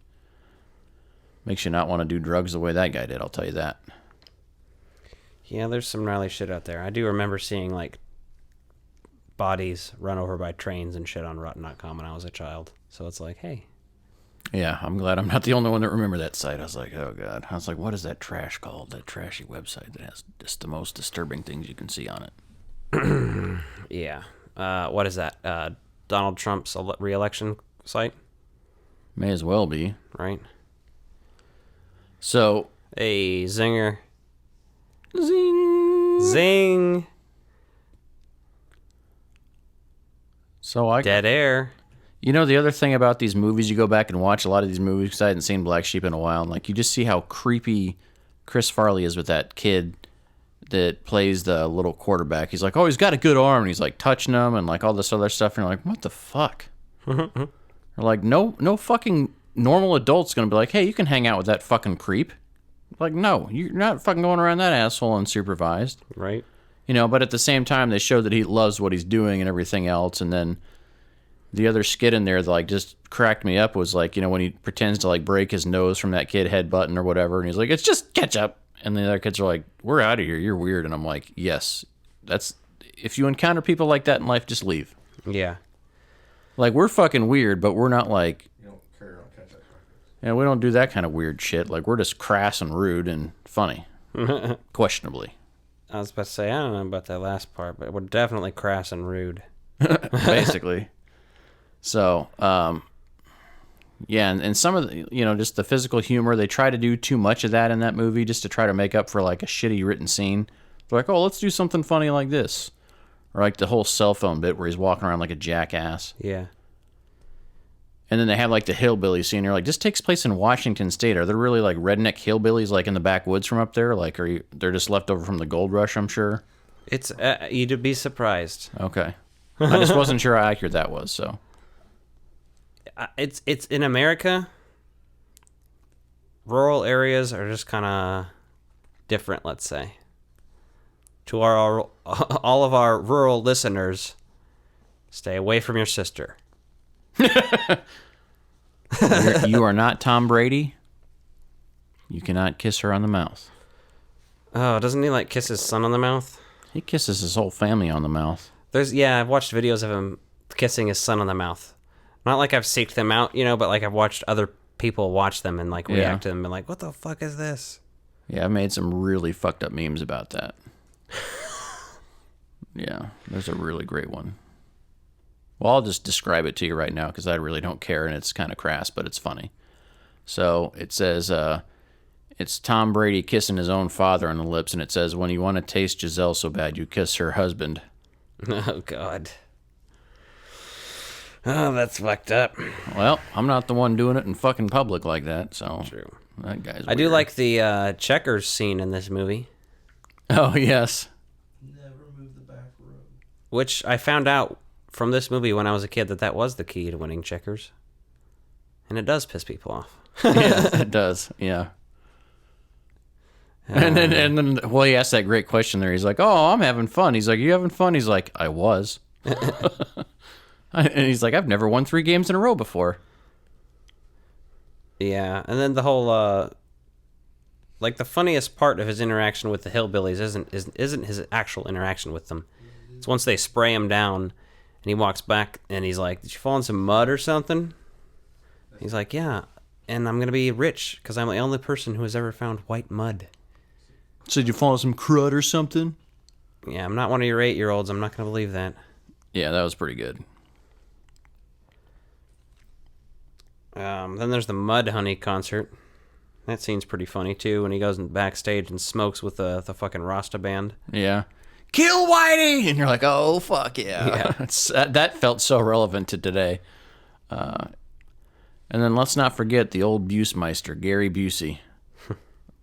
Makes you not want to do drugs the way that guy did, I'll tell you that. Yeah, there's some gnarly shit out there. I do remember seeing, like, bodies run over by trains and shit on Rotten.com when I was a child. So it's like, hey. Yeah, I'm glad I'm not the only one that remember that site. I was like, oh, God. I was like, what is that trash called? That trashy website that has just the most disturbing things you can see on it. Yeah. What is that? Donald Trump's re-election site? May as well be. Right. So. Hey, zinger. Zing. Zing. So Dead air. The other thing about these movies, you go back and watch a lot of these movies, because I hadn't seen Black Sheep in a while, and like you just see how creepy Chris Farley is with that kid that plays the little quarterback. He's like, oh, he's got a good arm, and he's like touching him and like all this other stuff, and you're like, what the fuck? You're like, no fucking normal adult's gonna be like, hey, you can hang out with that fucking creep. Like, no, you're not fucking going around that asshole unsupervised. Right. But at the same time, they show that he loves what he's doing and everything else. And then the other skit in there that, like, just cracked me up was, like, when he pretends to, like, break his nose from that kid headbutting or whatever. And he's like, it's just ketchup. And the other kids are like, we're out of here. You're weird. And I'm like, yes. If you encounter people like that in life, just leave. Yeah. Like, we're fucking weird, but we're not, like... You don't carry on ketchup. Yeah, we don't do that kind of weird shit. Like, we're just crass and rude and funny. Questionably. I was about to say, I don't know about that last part, but we're definitely crass and rude. Basically. So, yeah, and some of the, just the physical humor, they try to do too much of that in that movie just to try to make up for, like, a shitty written scene. They're like, oh, let's do something funny like this. Or, like, the whole cell phone bit where he's walking around like a jackass. Yeah. And then they have, like, the hillbilly scene. You're like, this takes place in Washington State. Are there really, like, redneck hillbillies, like, in the backwoods from up there? Like, they're just left over from the gold rush, I'm sure? It's, you'd be surprised. Okay. I just wasn't sure how accurate that was, so. It's in America, rural areas are just kind of different, let's say. To all of our rural listeners, stay away from your sister. You are not Tom Brady. You cannot kiss her on the mouth. Oh, doesn't he like kiss his son on the mouth? He kisses his whole family on the mouth. I've watched videos of him kissing his son on the mouth. Not like I've seeked them out, but like I've watched other people watch them and like react to them and like, what the fuck is this? Yeah, I've made some really fucked up memes about that. Yeah, there's a really great one. Well, I'll just describe it to you right now because I really don't care, and it's kind of crass, but it's funny. So it says, it's Tom Brady kissing his own father on the lips, and it says, when you want to taste Giselle so bad, you kiss her husband. Oh, God. Oh, that's fucked up. Well, I'm not the one doing it in fucking public like that, so... True. That guy's weird. I do like the checkers scene in this movie. Oh, yes. Never move the back row. Which I found out from this movie when I was a kid that was the key to winning checkers. And it does piss people off. Yeah, it does, yeah. And then, well, he asked that great question there. He's like, oh, I'm having fun. He's like, you having fun? He's like, I was. And he's like, I've never won 3 games in a row before. Yeah, and then the whole like the funniest part of his interaction with the hillbillies isn't his actual interaction with them. It's once they spray him down, and he walks back, and he's like, "Did you fall in some mud or something?" He's like, "Yeah, and I'm gonna be rich because I'm the only person who has ever found white mud." So did you fall in some crud or something? Yeah, I'm not one of your 8-year-olds. I'm not gonna believe that. Yeah, that was pretty good. Then there's the Mud Honey concert. That scene's pretty funny too when he goes in backstage and smokes with the fucking Rasta band. Yeah. Kill Whitey! And you're like, oh, fuck yeah. That felt so relevant to today. And then let's not forget the old Busemeister, Gary Busey.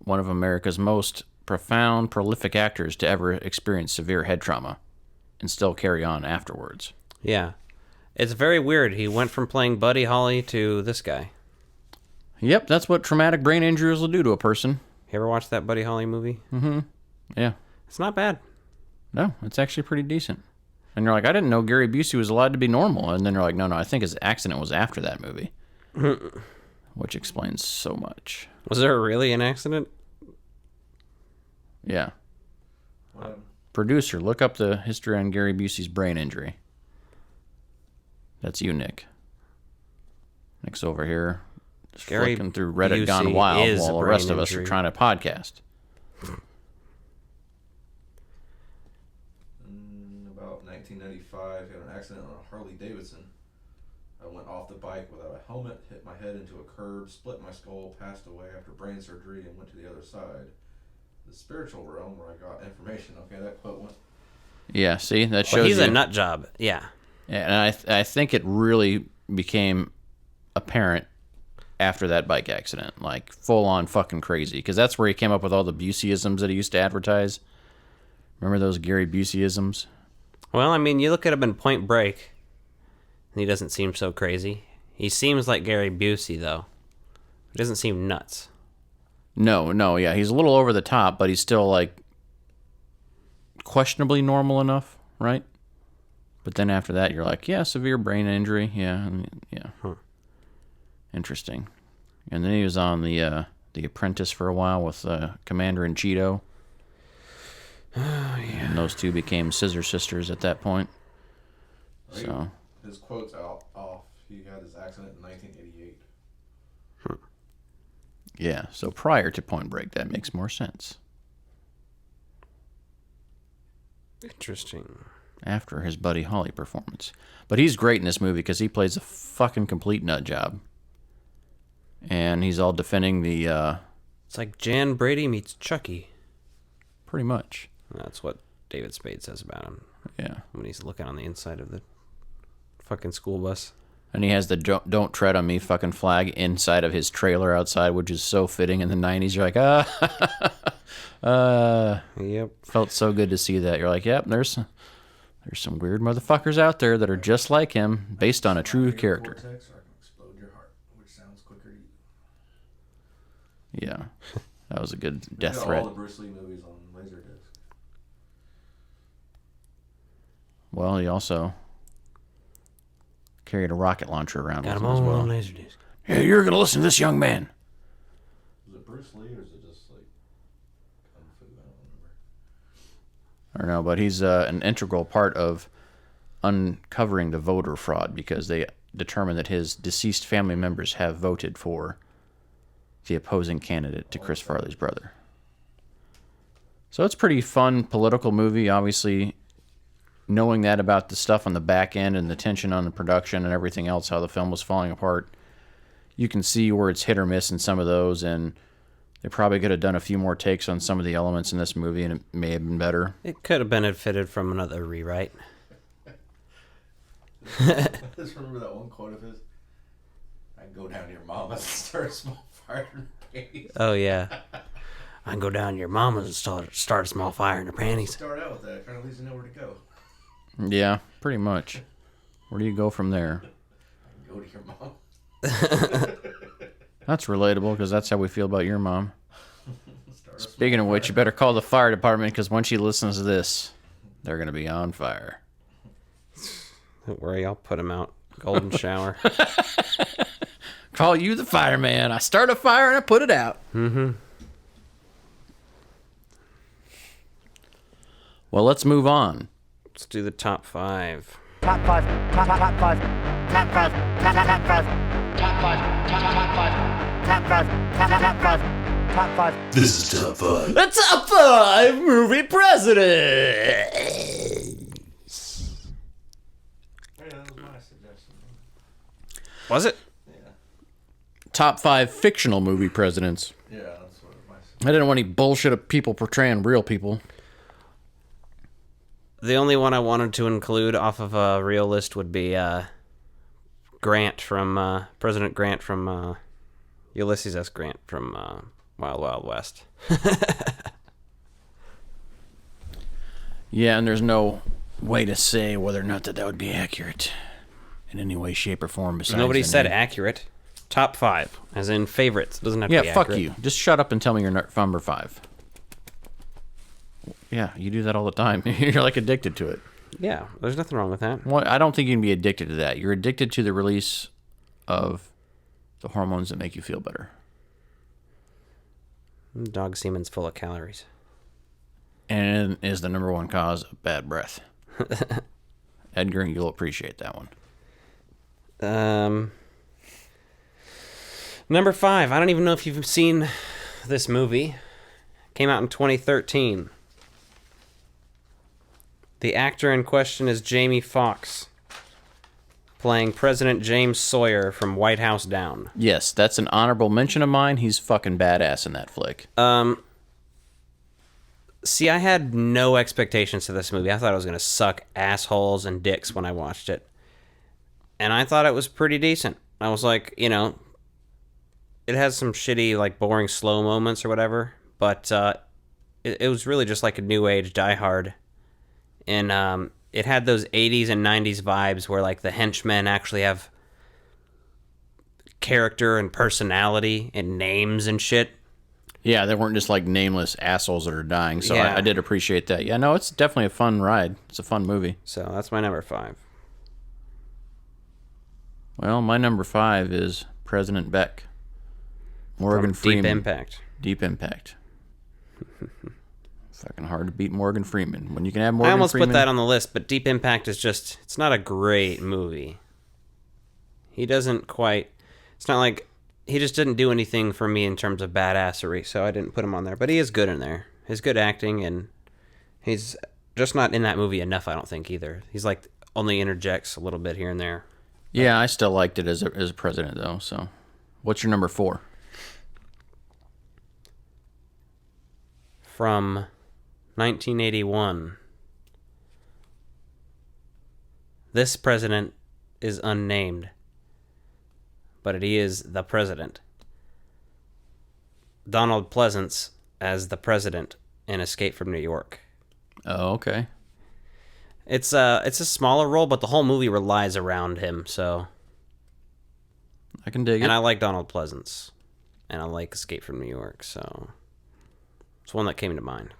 One of America's most profound, prolific actors to ever experience severe head trauma and still carry on afterwards. Yeah. It's very weird. He went from playing Buddy Holly to this guy. Yep, that's what traumatic brain injuries will do to a person. You ever watch that Buddy Holly movie? Mm-hmm. Yeah. It's not bad. No, it's actually pretty decent. And you're like, I didn't know Gary Busey was allowed to be normal. And then you're like, no, I think his accident was after that movie. Which explains so much. Was there really an accident? Yeah. Producer, look up the history on Gary Busey's brain injury. That's you, Nick. Nick's over here just flicking through Reddit Busey gone wild is while a the rest brain of us are injury. trying to podcast. About 1995, had an accident on a Harley Davidson. I went off the bike without a helmet, hit my head into a curb, split my skull, passed away after brain surgery, and went to the other side. The spiritual realm where I got information. Okay, that quote went. Yeah, see? That shows Well, he's you. a nut job. Yeah. And I think it really became apparent after that bike accident, like full-on fucking crazy, because that's where he came up with all the Buseyisms that he used to advertise. Remember those Gary Buseyisms? Well, I mean, you look at him in Point Break, and he doesn't seem so crazy. He seems like Gary Busey, though. He doesn't seem nuts. No, yeah, he's a little over the top, but he's still, like, questionably normal enough, right? But then after that, you're like, yeah, severe brain injury, yeah. Interesting. And then he was on the Apprentice for a while with Commander and Cheeto. Oh, yeah. And those two became scissor sisters at that point. Right. So His quote's off. He had his accident in 1988. yeah, so prior to Point Break, that makes more sense. Interesting. After his Buddy Holly performance. But he's great in this movie because he plays a fucking complete nut job. And he's all defending the... It's like Jan Brady meets Chucky. Pretty much. That's what David Spade says about him. Yeah. When he's looking on the inside of the fucking school bus. And he has the don't tread on me fucking flag inside of his trailer outside, which is so fitting in the 90s. You're like, Yep. Felt so good to see that. You're like, yep, there's some weird motherfuckers out there that are just like him, based on a true character. Vortex, or I can explode your heart, which sounds quicker to you. Yeah. That was a good death Got threat. all the Bruce Lee movies on Laserdisc. Well, he also carried a rocket launcher around Got with him him as all well. on Laserdisc. Hey, you're going to listen to this young man. Was it Bruce Lee or is it just like Kung Fu? I don't remember. I don't know, but he's an integral part of uncovering the voter fraud because they determined that his deceased family members have voted for the opposing candidate to Chris Farley's brother. So it's a pretty fun political movie, obviously. Knowing that about the stuff on the back end and the tension on the production and everything else, how the film was falling apart, you can see where it's hit or miss in some of those, and they probably could have done a few more takes on some of the elements in this movie, and it may have been better. It could have benefited from another rewrite. I just remember that one quote of his. I can go down to your mama's and start a small fire in her panties. Oh, yeah. I can go down to your mama's and start a small fire in her panties. Start out with that. Kind of leaves you know where to go. Yeah, pretty much. Where do you go from there? I can go to your mom. That's relatable because that's how we feel about your mom. Speaking of which, you better call the fire department because when she listens to this, they're going to be on fire. Don't worry, I'll put him out. Golden shower. Call you the fireman. I start a fire and I put it out. Mm-hmm. Well, let's move on. Let's do the top 5. Top 5. Top 5. Top 5. Top 5. Top 5. Top 5. Top 5. Top 5. Top 5. Top 5. This is top 5. The top 5 movie presidents. Was it? Top 5 fictional movie presidents. Yeah, that's what my. I didn't want any bullshit of people portraying real people. The only one I wanted to include off of a real list would be Grant from President Grant from Ulysses S. Grant from Wild Wild West. Yeah, and there's no way to say whether or not that would be accurate in any way, shape, or form. Besides, Nobody said accurate. Top 5, as in favorites. Doesn't have to be yeah, accurate. fuck you. Just shut up and tell me your number 5. Yeah, you do that all the time. You're like addicted to it. Yeah, there's nothing wrong with that. Well, I don't think you can be addicted to that. You're addicted to the release of the hormones that make you feel better. Dog semen's full of calories. And is the number 1 cause of bad breath. Edgar, you'll appreciate that one. Number 5. I don't even know if you've seen this movie. Came out in 2013. The actor in question is Jamie Foxx, playing President James Sawyer from White House Down. Yes, that's an honorable mention of mine. He's fucking badass in that flick. See, I had no expectations to this movie. I thought it was going to suck assholes and dicks when I watched it. And I thought it was pretty decent. I was like, you know, it has some shitty, like, boring slow moments or whatever, but it was really just like a new age Die Hard. And it had those 80s and 90s vibes where, like, the henchmen actually have character and personality and names and shit. Yeah, they weren't just, like, nameless assholes that are dying, so Yeah. I did appreciate that. Yeah, no, it's definitely a fun ride. It's a fun movie. So that's my number 5. Well, my number 5 is President Beck. Morgan Freeman. Deep Impact. Deep Impact. Fucking hard to beat Morgan Freeman. When you can have Morgan Freeman. I almost put that on the list, but Deep Impact is just, it's not a great movie. He doesn't quite, it's not like, he just didn't do anything for me in terms of badassery, so I didn't put him on there. But he is good in there. He's good acting, and he's just not in that movie enough, I don't think, either. He's like, only interjects a little bit here and there. Yeah, I still liked it as a president, though, so. What's your number 4? From 1981. This president is unnamed, but he is the president. Donald Pleasance as the president in Escape from New York. Oh, okay. It's a smaller role, but the whole movie relies around him, so. I can dig it. And I like Donald Pleasance, and I like Escape from New York, so it's one that came to mind.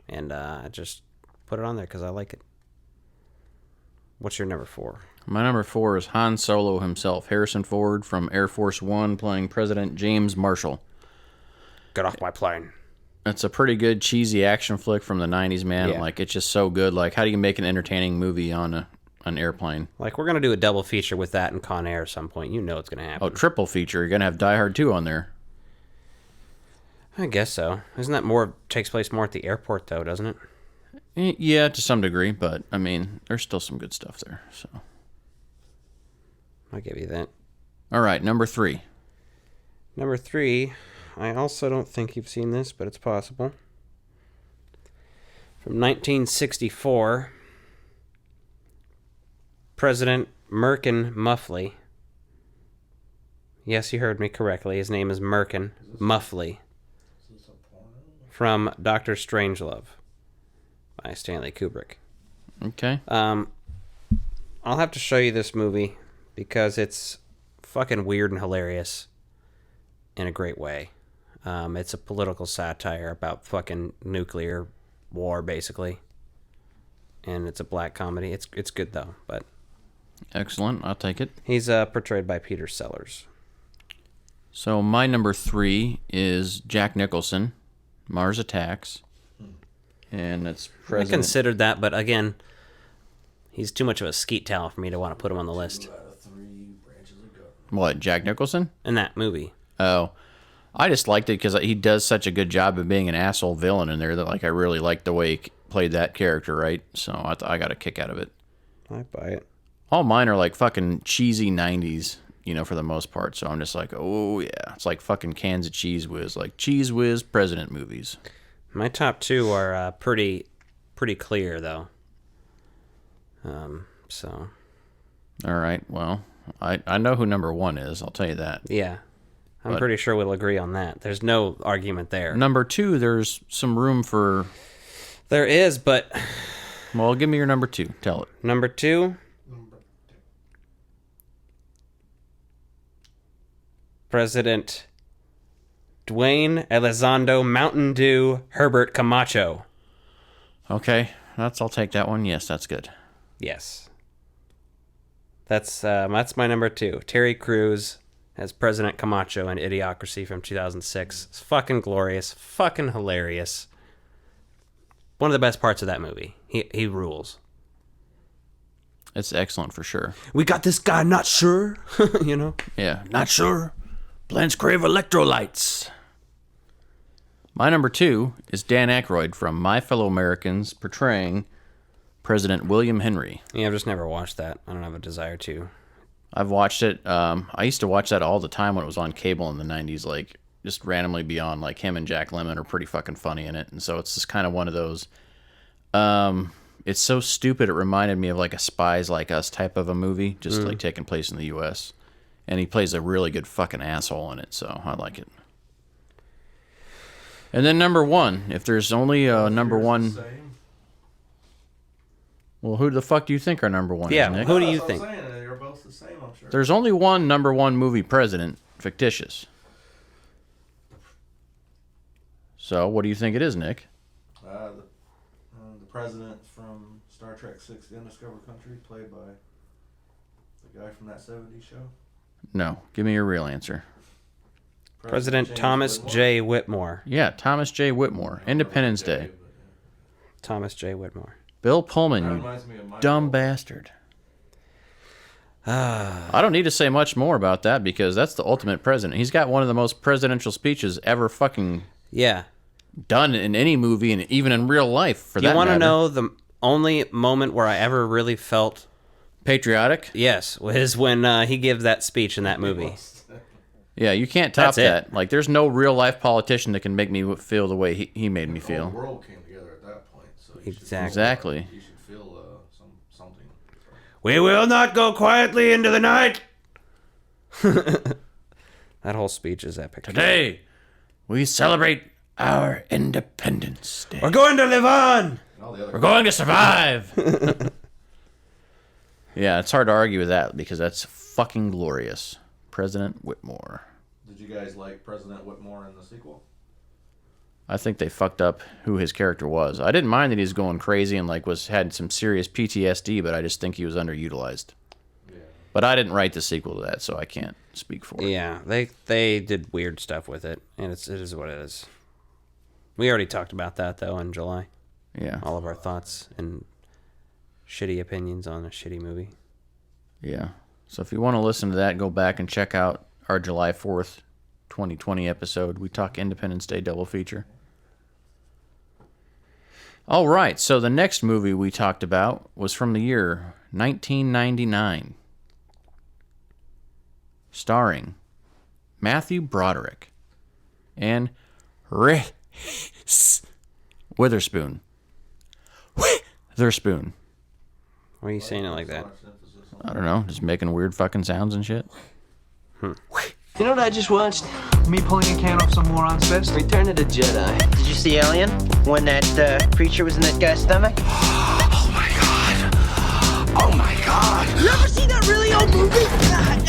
And I just put it on there because I like it. What's your number 4? My number 4 is Han Solo himself, Harrison Ford from Air Force One, playing President James Marshall. Get off my plane. It's a pretty good cheesy action flick from the 90s, man. Yeah. Like, it's just so good. Like, how do you make an entertaining movie on an airplane? Like, we're going to do a double feature with that and Con Air at some point. You know it's going to happen. Oh, triple feature. You're going to have Die Hard 2 on there. I guess so. Isn't that takes place more at the airport, though, doesn't it? Yeah, to some degree, but, I mean, there's still some good stuff there, so. I'll give you that. All right, number 3. Number 3, I also don't think you've seen this, but it's possible. From 1964, President Merkin Muffley. Yes, you heard me correctly. His name is Merkin Muffley. From Dr. Strangelove by Stanley Kubrick. Okay. I'll have to show you this movie because it's fucking weird and hilarious in a great way. It's a political satire about fucking nuclear war, basically. and it's a black comedy. It's good though, but excellent. I'll take it. He's portrayed by Peter Sellers. So my number 3 is Jack Nicholson, Mars Attacks, and it's President. I considered that, but again, he's too much of a skeet talent for me to want to put him on the list. What, Jack Nicholson? In that movie. Oh, I just liked it because he does such a good job of being an asshole villain in there that like I really liked the way he played that character, right? So I got a kick out of it. I buy it. All mine are like fucking cheesy 90s, you know, for the most part. So I'm just like, oh yeah, it's like fucking cans of Cheese Whiz, like Cheese Whiz president movies. My top 2 are pretty clear though. So. All right, well, I know who number 1 is. I'll tell you that. Yeah, I'm pretty sure we'll agree on that. There's no argument there. Number 2, there's some room for. There is, but. Well, give me your number 2. Tell it. Number 2. President Dwayne Elizondo Mountain Dew Herbert Camacho. Okay, I'll take that one. Yes, that's good. Yes. That's my number 2. Terry Crews as President Camacho in Idiocracy from 2006. It's fucking glorious, fucking hilarious. One of the best parts of that movie. He rules. It's excellent for sure. We got this guy not sure, you know? Yeah, not sure. Plants crave electrolytes. My number 2 is Dan Aykroyd from My Fellow Americans portraying President William Henry. Yeah, I've just never watched that. I don't have a desire to. I've watched it. I used to watch that all the time when it was on cable in the 90s, like just randomly beyond. Like him and Jack Lemmon are pretty fucking funny in it. And so it's just kind of one of those. It's so stupid it reminded me of like a Spies Like Us type of a movie, just like taking place in the U.S. And he plays a really good fucking asshole in it, so I like it. And then number 1, if there's only a number 1... Well, who the fuck do you think our number 1 is, Nick? Who do you think? They're both the same, I'm sure. There's only one number 1 movie president, fictitious. So, what do you think it is, Nick? The president from Star Trek 6, The Undiscovered Country, played by the guy from that 70s show. No, give me your real answer. President Thomas J. Whitmore. Yeah, Thomas J. Whitmore. Independence Day. Thomas J. Whitmore. Bill Pullman, you dumb bastard. I don't need to say much more about that because that's the ultimate president. He's got one of the most presidential speeches ever fucking done in any movie and even in real life, for that matter. You want to know the only moment where I ever really felt patriotic? Yes, was when he gives that speech in that movie. Yeah, you can't top that. Like, there's no real life politician that can make me feel the way he made me feel. The world came together at that point. So Exactly. You should feel something. We will not go quietly into the night. That whole speech is epic. Today, we celebrate our Independence Day. We're going to live on. We're going to survive. Yeah, it's hard to argue with that because that's fucking glorious. President Whitmore. Did you guys like President Whitmore in the sequel? I think they fucked up who his character was. I didn't mind that he's going crazy and like had some serious PTSD, but I just think he was underutilized. Yeah. But I didn't write the sequel to that, so I can't speak for it. Yeah, they did weird stuff with it, and it is what it is. We already talked about that though in July. Yeah. All of our thoughts and shitty opinions on a shitty movie. Yeah. So if you want to listen to that, go back and check out our July 4th, 2020 episode. We talk Independence Day double feature. All right, so the next movie we talked about was from the year 1999. Starring Matthew Broderick and Reese Witherspoon. Witherspoon. Why are you saying it like that? I don't know, just making weird fucking sounds and shit. You know what I just watched? Me pulling a can off some moron's fist? Return of the Jedi. Did you see Alien? When that creature was in that guy's stomach? Oh my god! You ever seen that really old movie?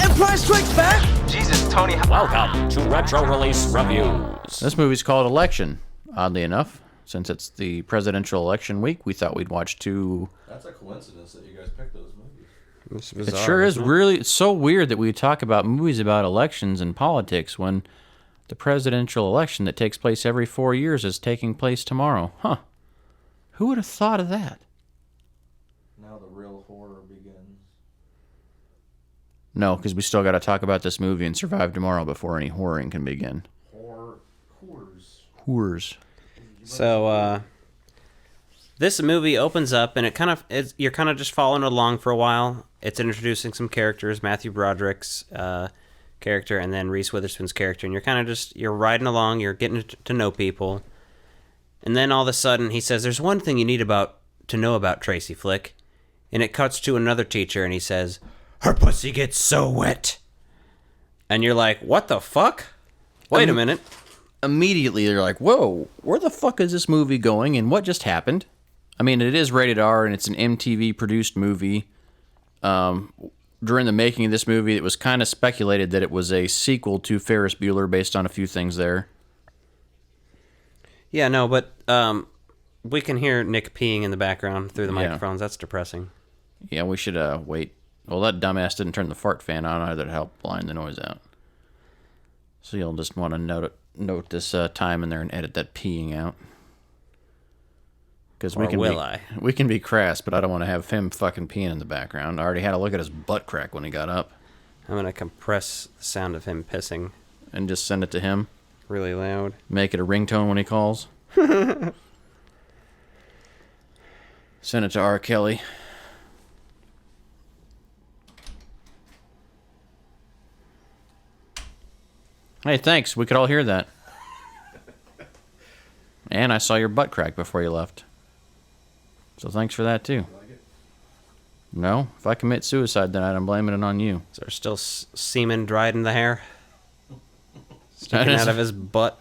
Empire Strikes Back? Jesus, Tony. Welcome to Retro Release Reviews. This movie's called Election, oddly enough. Since it's the presidential election week, we thought we'd watch two. That's a coincidence that you guys picked those movies. It sure is. Really, it's so weird that we talk about movies about elections and politics when the presidential election that takes place every 4 years is taking place tomorrow. Huh. Who would have thought of that? Now the real horror begins. No, because we still got to talk about this movie and survive tomorrow before any whoring can begin. Whores. So, this movie opens up, and you're kind of just following along for a while. It's introducing some characters, Matthew Broderick's character, and then Reese Witherspoon's character, and you're kind of you're riding along, you're getting to know people. And then all of a sudden, he says, there's one thing you need to know about Tracy Flick. And it cuts to another teacher, and he says, her pussy gets so wet. And you're like, what the fuck? Wait a minute. Immediately, they're like, whoa, where the fuck is this movie going, and what just happened? I mean, it is rated R, and it's an MTV-produced movie. During the making of this movie, it was kind of speculated that it was a sequel to Ferris Bueller based on a few things there. Yeah, no, but we can hear Nick peeing in the background through the microphones. That's depressing. Yeah, we should wait. Well, that dumbass didn't turn the fart fan on either to help blind the noise out. So you'll just want to note this time in there and edit that peeing out. Because we can be crass, but I don't want to have him fucking peeing in the background. I already had a look at his butt crack when he got up. I'm going to compress the sound of him pissing. And just send it to him. Really loud. Make it a ringtone when he calls. Send it to R. Kelly. Hey, thanks. We could all hear that. And I saw your butt crack before you left. So thanks for that, too. No? If I commit suicide tonight, I'm blaming it on you. Is there still semen dried in the hair? Sticking out of his butt?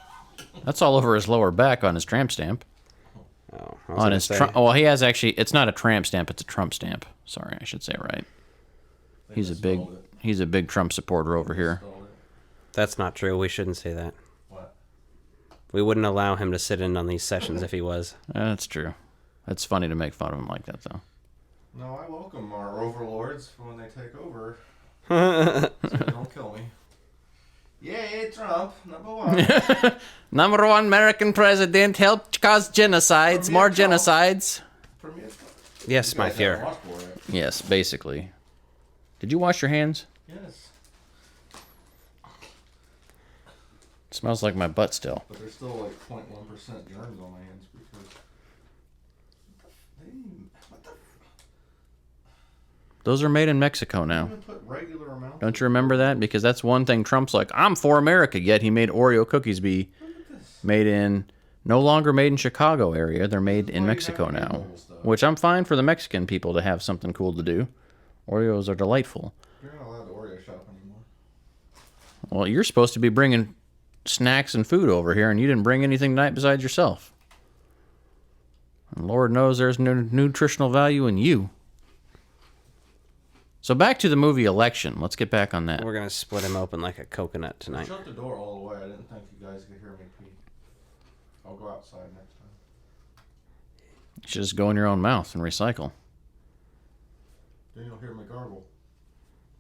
That's all over his lower back on his tramp stamp. Oh, on his well, he has actually. It's not a tramp stamp. It's a Trump stamp. Sorry, I should say it right. He's a big Trump supporter over here. That's not true. We shouldn't say that. What? We wouldn't allow him to sit in on these sessions if he was. That's true. It's funny to make fun of him like that, though. No, I welcome our overlords when they take over. So don't kill me. Yay, Trump, number one. Number one American president helped cause genocides, more genocides. Yes, my fear. Yes, basically. Did you wash your hands? Yes. It smells like my butt still. But there's still like 0.1% germs on my hands because... Those are made in Mexico now. Don't you remember that? Because that's one thing Trump's like, I'm for America, yet he made Oreo cookies be no longer made in Chicago area. They're made in Mexico now. Which I'm fine for the Mexican people to have something cool to do. Oreos are delightful. You're not allowed to Oreo shop anymore. Well, you're supposed to be bringing snacks and food over here, and you didn't bring anything tonight besides yourself. And Lord knows there's no nutritional value in you. So back to the movie Election. Let's get back on that. We're going to split him open like a coconut tonight. Shut the door all the way. I didn't think you guys could hear me pee. I'll go outside next time. You should just go in your own mouth and recycle. Then you'll hear me gargle.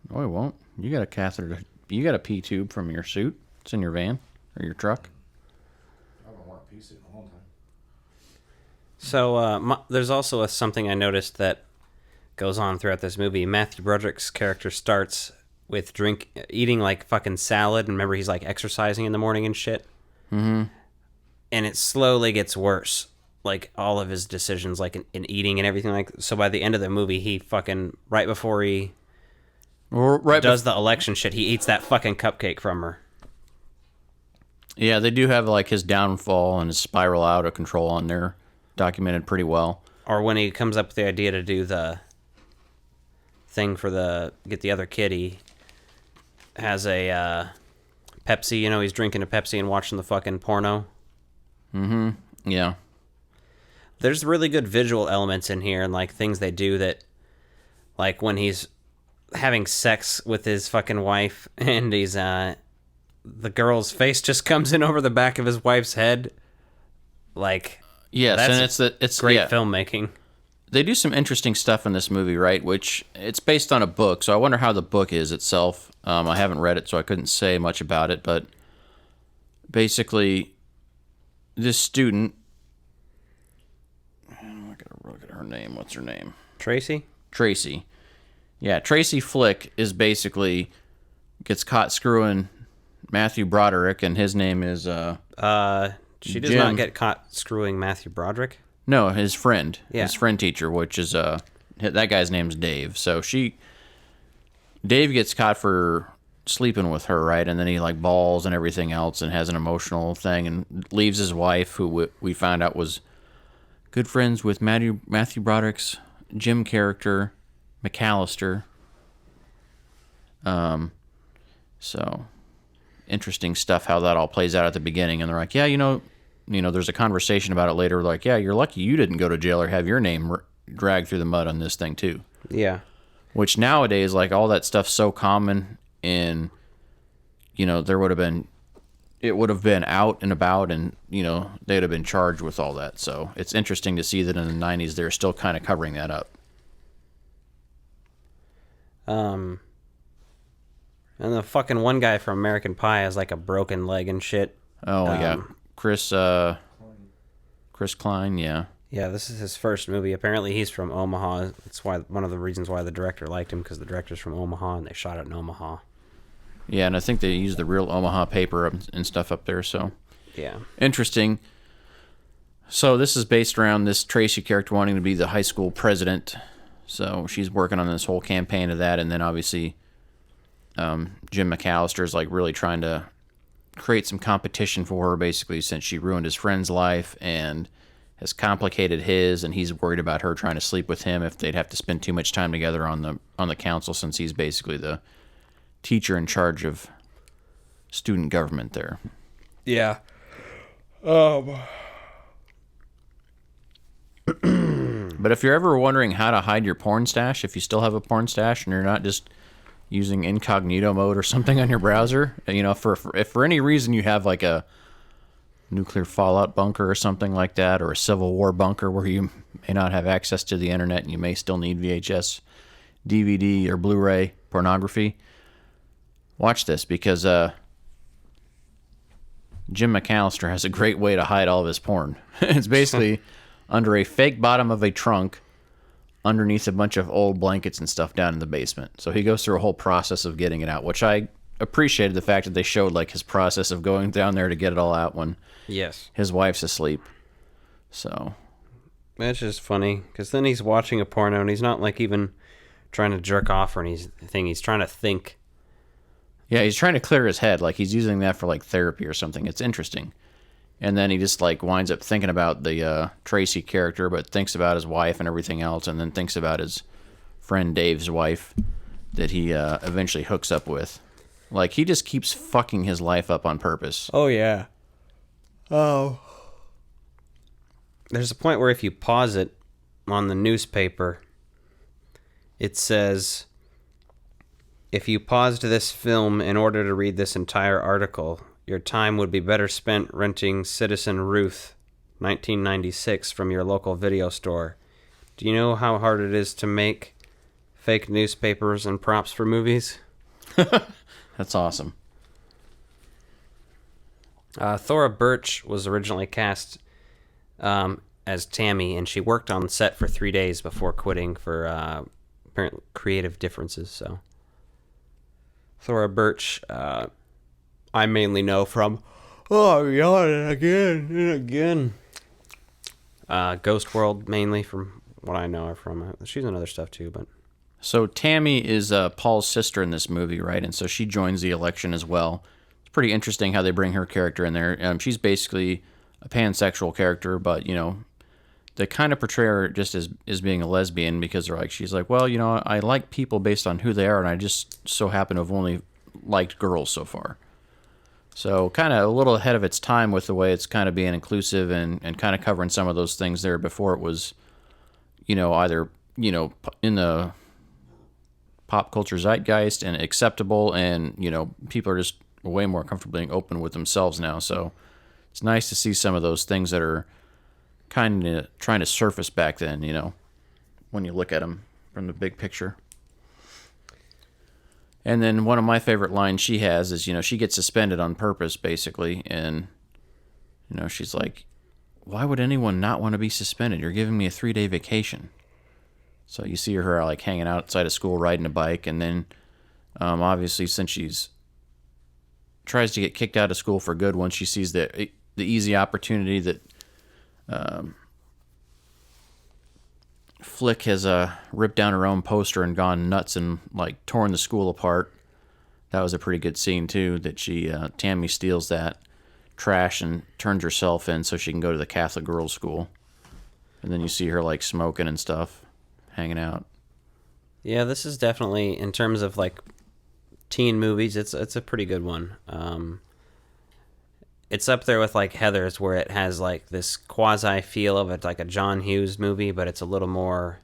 No, it won't. You got a catheter. You got a pee tube from your suit. It's in your van or your truck. I haven't worn a pee suit in a long time. So there's also something I noticed that goes on throughout this movie. Matthew Broderick's character starts with eating like fucking salad. And remember, he's like exercising in the morning and shit. Mm-hmm. And it slowly gets worse. Like all of his decisions, like in eating and everything. Like so, by the end of the movie, he fucking right before he does the election shit, he eats that fucking cupcake from her. Yeah, they do have like his downfall and his spiral out of control on there documented pretty well. Or when he comes up with the idea to do the thing for get the other kid, he has a Pepsi, he's drinking a Pepsi and watching the fucking porno. Mm-hmm. Yeah. There's really good visual elements in here and like things they do that, like when he's having sex with his fucking wife and he's the girl's face just comes in over the back of his wife's head. Like, Yes, and it's great yeah. filmmaking. They do some interesting stuff in this movie, right? Which it's based on a book, so I wonder how the book is itself. I haven't read it, so I couldn't say much about it. But basically, this student, I gotta look at her name. What's her name? Tracy. Tracy. Yeah, Tracy Flick is basically gets caught screwing Matthew Broderick, and his name is she does Jim. not get caught screwing Matthew Broderick. No, his friend. Yeah. His friend teacher, which is that guy's name's Dave. So Dave gets caught for sleeping with her, right? And then he like bawls and everything else and has an emotional thing and leaves his wife, who we found out was good friends with Matthew Broderick's Jim character, McAllister. So interesting stuff how that all plays out at the beginning. And they're like, yeah, there's a conversation about it later. Like, yeah, you're lucky you didn't go to jail or have your name dragged through the mud on this thing too. Yeah. Which nowadays, like all that stuff's so common, and it would have been out and about, and they'd have been charged with all that. So it's interesting to see that in the 90s they're still kind of covering that up. And the fucking one guy from American Pie has like a broken leg and shit. Oh yeah, Chris Klein, yeah. Yeah, this is his first movie. Apparently he's from Omaha. That's why one of the reasons why the director liked him, because the director's from Omaha and they shot it in Omaha. Yeah, and I think they used the real Omaha paper and stuff up there, so yeah. Interesting. So this is based around this Tracy character wanting to be the high school president. So she's working on this whole campaign of that, and then obviously Jim McAllister is like really trying to create some competition for her, basically, since she ruined his friend's life and has complicated his, and he's worried about her trying to sleep with him if they'd have to spend too much time together on the council, since he's basically the teacher in charge of student government there. Yeah. But if you're ever wondering how to hide your porn stash, if you still have a porn stash and you're not just using incognito mode or something on your browser, if for any reason you have like a nuclear fallout bunker or something like that, or a Civil War bunker where you may not have access to the internet and you may still need VHS, DVD, or Blu-ray pornography, watch this, because Jim McAllister has a great way to hide all of his porn. It's basically under a fake bottom of a trunk underneath a bunch of old blankets and stuff down in the basement. So he goes through a whole process of getting it out, which I appreciated the fact that they showed like his process of going down there to get it all out when his wife's asleep. So it's just funny, because then he's watching a porno and he's not like even trying to jerk off or anything. He's trying to think. Yeah, he's trying to clear his head. Like he's using that for like therapy or something. It's interesting. And then he just like winds up thinking about the Tracy character, but thinks about his wife and everything else, and then thinks about his friend Dave's wife that he eventually hooks up with. Like he just keeps fucking his life up on purpose. Oh yeah. Oh. There's a point where if you pause it on the newspaper, it says, if you paused this film in order to read this entire article, your time would be better spent renting Citizen Ruth 1996 from your local video store. Do you know how hard it is to make fake newspapers and props for movies? That's awesome. Thora Birch was originally cast as Tammy, and she worked on set for 3 days before quitting for apparent creative differences. So Thora Birch, I mainly know from again. Ghost World, mainly, from what I know her from. She's in other stuff too, but. So Tammy is Paul's sister in this movie, right? And so she joins the election as well. It's pretty interesting how they bring her character in there. She's basically a pansexual character, but they kind of portray her just as being a lesbian, because she's like, well, I like people based on who they are, and I just so happen to have only liked girls so far. So kind of a little ahead of its time with the way it's kind of being inclusive and kind of covering some of those things there before it was, either, in the pop culture zeitgeist and acceptable, and, people are just way more comfortable being open with themselves now. So it's nice to see some of those things that are kind of trying to surface back then, you know, when you look at them from the big picture. And then one of my favorite lines she has is, you know, she gets suspended on purpose, basically. And, you know, she's like, why would anyone not want to be suspended? You're giving me a 3-day vacation. So you see her, like, hanging outside of school, riding a bike. And then, obviously, since she's tries to get kicked out of school for good once she sees the easy opportunity that Flick has ripped down her own poster and gone nuts and like torn the school apart. That was a pretty good scene too, that she Tammy steals that trash and turns herself in so she can go to the Catholic girls' school. And then you see her like smoking and stuff, hanging out. Yeah, this is definitely, in terms of like teen movies, it's a pretty good one. It's up there with like Heathers, where it has like this quasi feel of it, like a John Hughes movie, but it's a little more.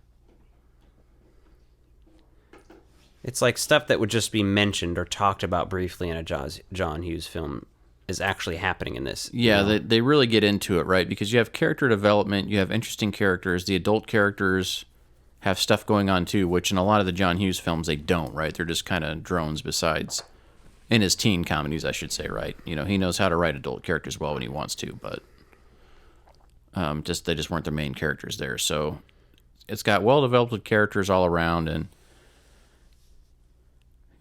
It's like stuff that would just be mentioned or talked about briefly in a John Hughes film is actually happening in this. Yeah, they really get into it, right? Because you have character development, you have interesting characters. The adult characters have stuff going on too, which in a lot of the John Hughes films they don't, right? They're just kind of drones besides. In his teen comedies, I should say, right? You know, he knows how to write adult characters well when he wants to, but they just weren't the main characters there. So it's got well-developed characters all around, and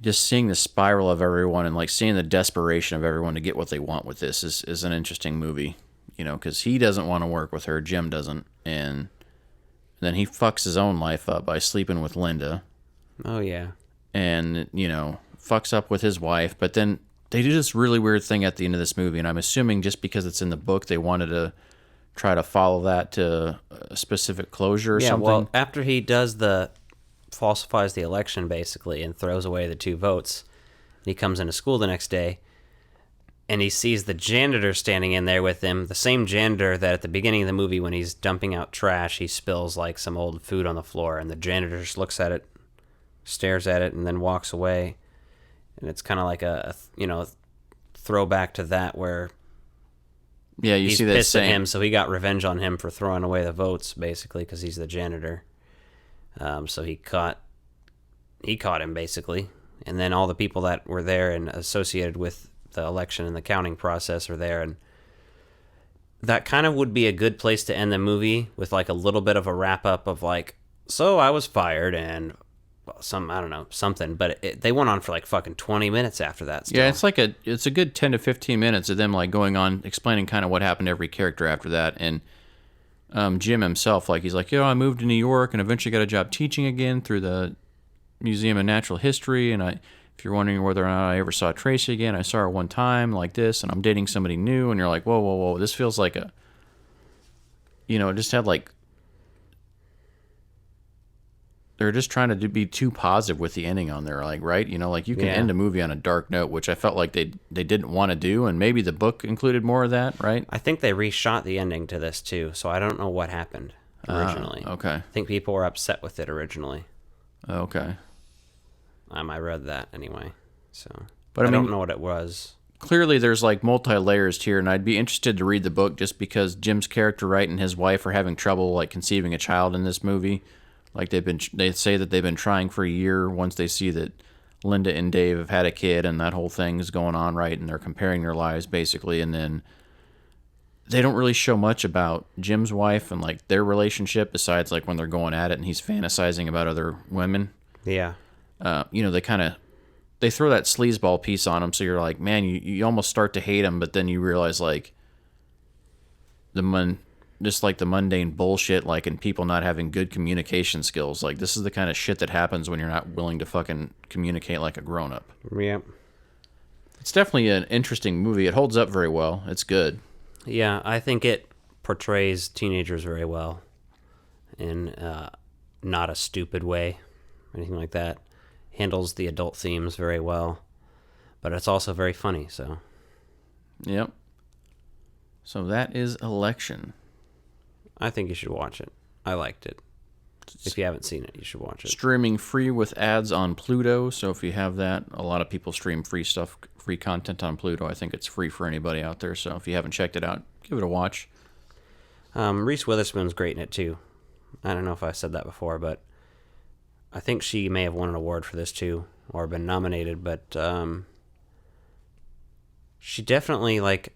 just seeing the spiral of everyone and like seeing the desperation of everyone to get what they want with this is an interesting movie, you know, because he doesn't want to work with her, Jim doesn't, and then he fucks his own life up by sleeping with Linda. Oh, yeah. And, you know, fucks up with his wife, but then they do this really weird thing at the end of this movie, and I'm assuming just because it's in the book, they wanted to try to follow that to a specific closure or something. Well, after he falsifies the election, basically, and throws away the 2 votes, and he comes into school the next day, and he sees the janitor standing in there with him, the same janitor that at the beginning of the movie, when he's dumping out trash, he spills like some old food on the floor, and the janitor just looks at it, stares at it, and then walks away. And it's kind of like a throwback to that, where you see that pissed at him, so he got revenge on him for throwing away the votes, basically, because he's the janitor. So he caught him, basically, and then all the people that were there and associated with the election and the counting process are there, and that kind of would be a good place to end the movie, with like a little bit of a wrap up of like, so I was fired and something, but they went on for like fucking 20 minutes after that still. Yeah, it's a good 10 to 15 minutes of them like going on explaining kind of what happened to every character after that. And Jim himself, like, he's like, I moved to New York and eventually got a job teaching again through the Museum of Natural History, and if you're wondering whether or not I ever saw Tracy again, I saw her one time like this, and I'm dating somebody new. And you're like, whoa, this feels like it just had like, they're just trying to be too positive with the ending on there, like, right? You know, like, you can end a movie on a dark note, which I felt like they didn't want to do, and maybe the book included more of that, right? I think they reshot the ending to this too, so I don't know what happened originally. Okay. I think people were upset with it originally. Okay. I read that anyway, so. But I don't know what it was. Clearly there's like multi-layers here, and I'd be interested to read the book just because Jim's character, right, and his wife are having trouble like conceiving a child in this movie. Like, they say that they've been trying for a year once they see that Linda and Dave have had a kid, and that whole thing is going on, right? And they're comparing their lives, basically. And then they don't really show much about Jim's wife and, like, their relationship besides, like, when they're going at it and he's fantasizing about other women. Yeah. They throw that sleazeball piece on him, so you're like, man, you almost start to hate him, but then you realize, like, just like the mundane bullshit, like, and people not having good communication skills. Like, this is the kind of shit that happens when you're not willing to fucking communicate like a grown-up. Yep. It's definitely an interesting movie. It holds up very well. It's good. Yeah, I think it portrays teenagers very well in not a stupid way or anything like that. Handles the adult themes very well, but it's also very funny, so. Yep. So that is Election. I think you should watch it. I liked it. If you haven't seen it, you should watch it. Streaming free with ads on Pluto, so if you have that, a lot of people stream free content on Pluto. I think it's free for anybody out there, so if you haven't checked it out, give it a watch. Reese Witherspoon's great in it too. I don't know if I said that before, but I think she may have won an award for this too, or been nominated. But she definitely, like,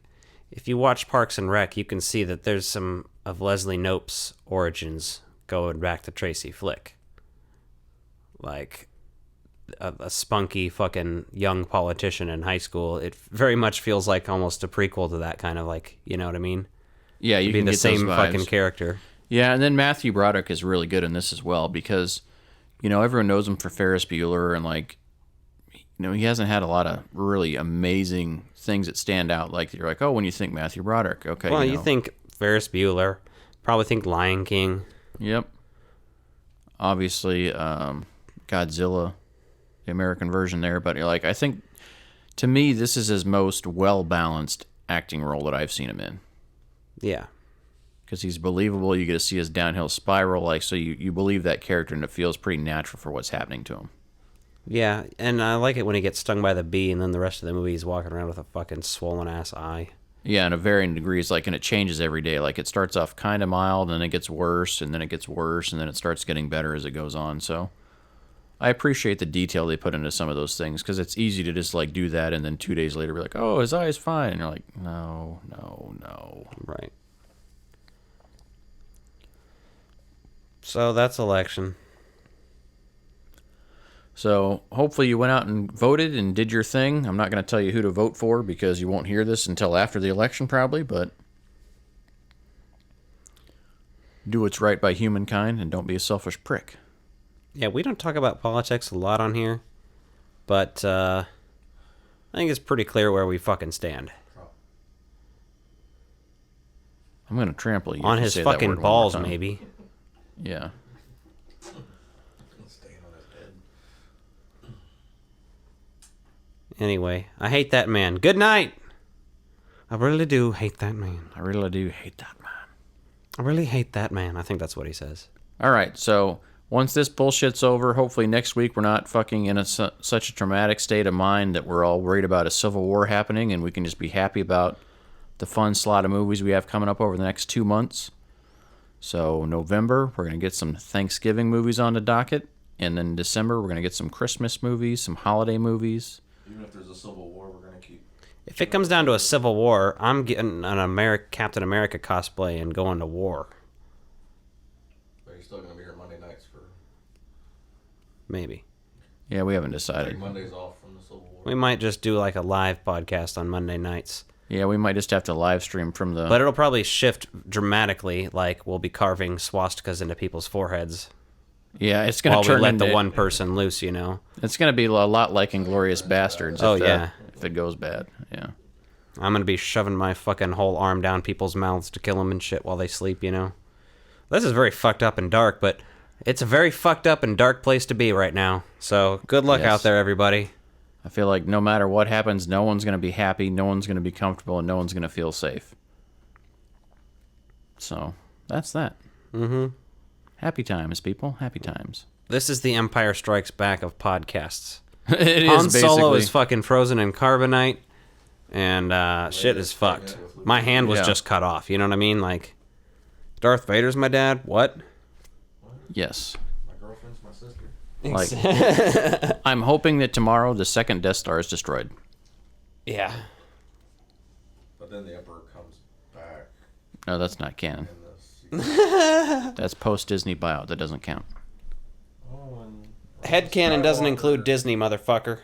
if you watch Parks and Rec, you can see that there's some of Leslie Knope's origins going back to Tracy Flick. Like, a spunky fucking young politician in high school. It very much feels like almost a prequel to that kind of, like, you know what I mean? Yeah, you be can the get same those vibes. fucking character. Yeah, and then Matthew Broderick is really good in this as well because, you know, everyone knows him for Ferris Bueller, and, like, you know, he hasn't had a lot of really amazing things that stand out. Like, you're like, oh, when you think Matthew Broderick, okay. Well, you you think Ferris Bueller, probably think Lion King. Yep. Obviously, Godzilla, the American version there, but you're like, I think, to me, this is his most well-balanced acting role that I've seen him in. Yeah. Because he's believable, you get to see his downhill spiral, like, so you believe that character, and it feels pretty natural for what's happening to him. Yeah, and I like it when he gets stung by the bee, and then the rest of the movie he's walking around with a fucking swollen-ass eye. Yeah, and of varying degrees, like, and it changes every day. Like, it starts off kind of mild, and then it gets worse, and then it gets worse, and then it starts getting better as it goes on, so I appreciate the detail they put into some of those things, because it's easy to just, like, do that, and then 2 days later be like, oh, his eye's fine, and you're like, no. Right. So that's election. So hopefully you went out and voted and did your thing. I'm not going to tell you who to vote for because you won't hear this until after the election probably, but do what's right by humankind and don't be a selfish prick. Yeah, we don't talk about politics a lot on here, but I think it's pretty clear where we fucking stand. I'm going to trample you. On if you his say that fucking word one more balls, time. maybe. Yeah. Anyway, I hate that man. Good night! I really do hate that man. I really do hate that man. I really hate that man. I think that's what he says. All right, so once this bullshit's over, hopefully next week we're not fucking in such a traumatic state of mind that we're all worried about a civil war happening, and we can just be happy about the fun slot of movies we have coming up over the next 2 months. So November, we're going to get some Thanksgiving movies on the docket, and then December, we're going to get some Christmas movies, some holiday movies. Even if there's a civil war, we're going to keep... If it comes down to a civil war, I'm getting an Captain America cosplay and going to war. But you're still going to be here Monday nights for... Maybe. Yeah, we haven't decided. Take Mondays off from the civil war. We might just do like a live podcast on Monday nights. Yeah, we might just have to live stream from the... But it'll probably shift dramatically, like we'll be carving swastikas into people's foreheads. Yeah, it's going to turn turn let into... the one person loose, you know. It's going to be a lot like Inglourious Bastards. Oh, yeah. If it goes bad, yeah. I'm going to be shoving my fucking whole arm down people's mouths to kill them and shit while they sleep, you know. This is very fucked up and dark, but it's a very fucked up and dark place to be right now. So good luck out there, everybody. I feel like no matter what happens, no one's going to be happy, no one's going to be comfortable, and no one's going to feel safe. So, that's that. Mm-hmm. Happy times, people. Happy times. This is the Empire Strikes Back of podcasts. It is, Han Solo basically. is fucking frozen in carbonite, and shit is fucked. My hand was just cut off, you know what I mean? Like, Darth Vader's my dad? What? Yes. My girlfriend's my sister. Like, I'm hoping that tomorrow the second Death Star is destroyed. Yeah. But then the Emperor comes back. No, that's not canon. That's post-Disney buyout. That doesn't count. Oh, and Headcanon doesn't include Disney, motherfucker.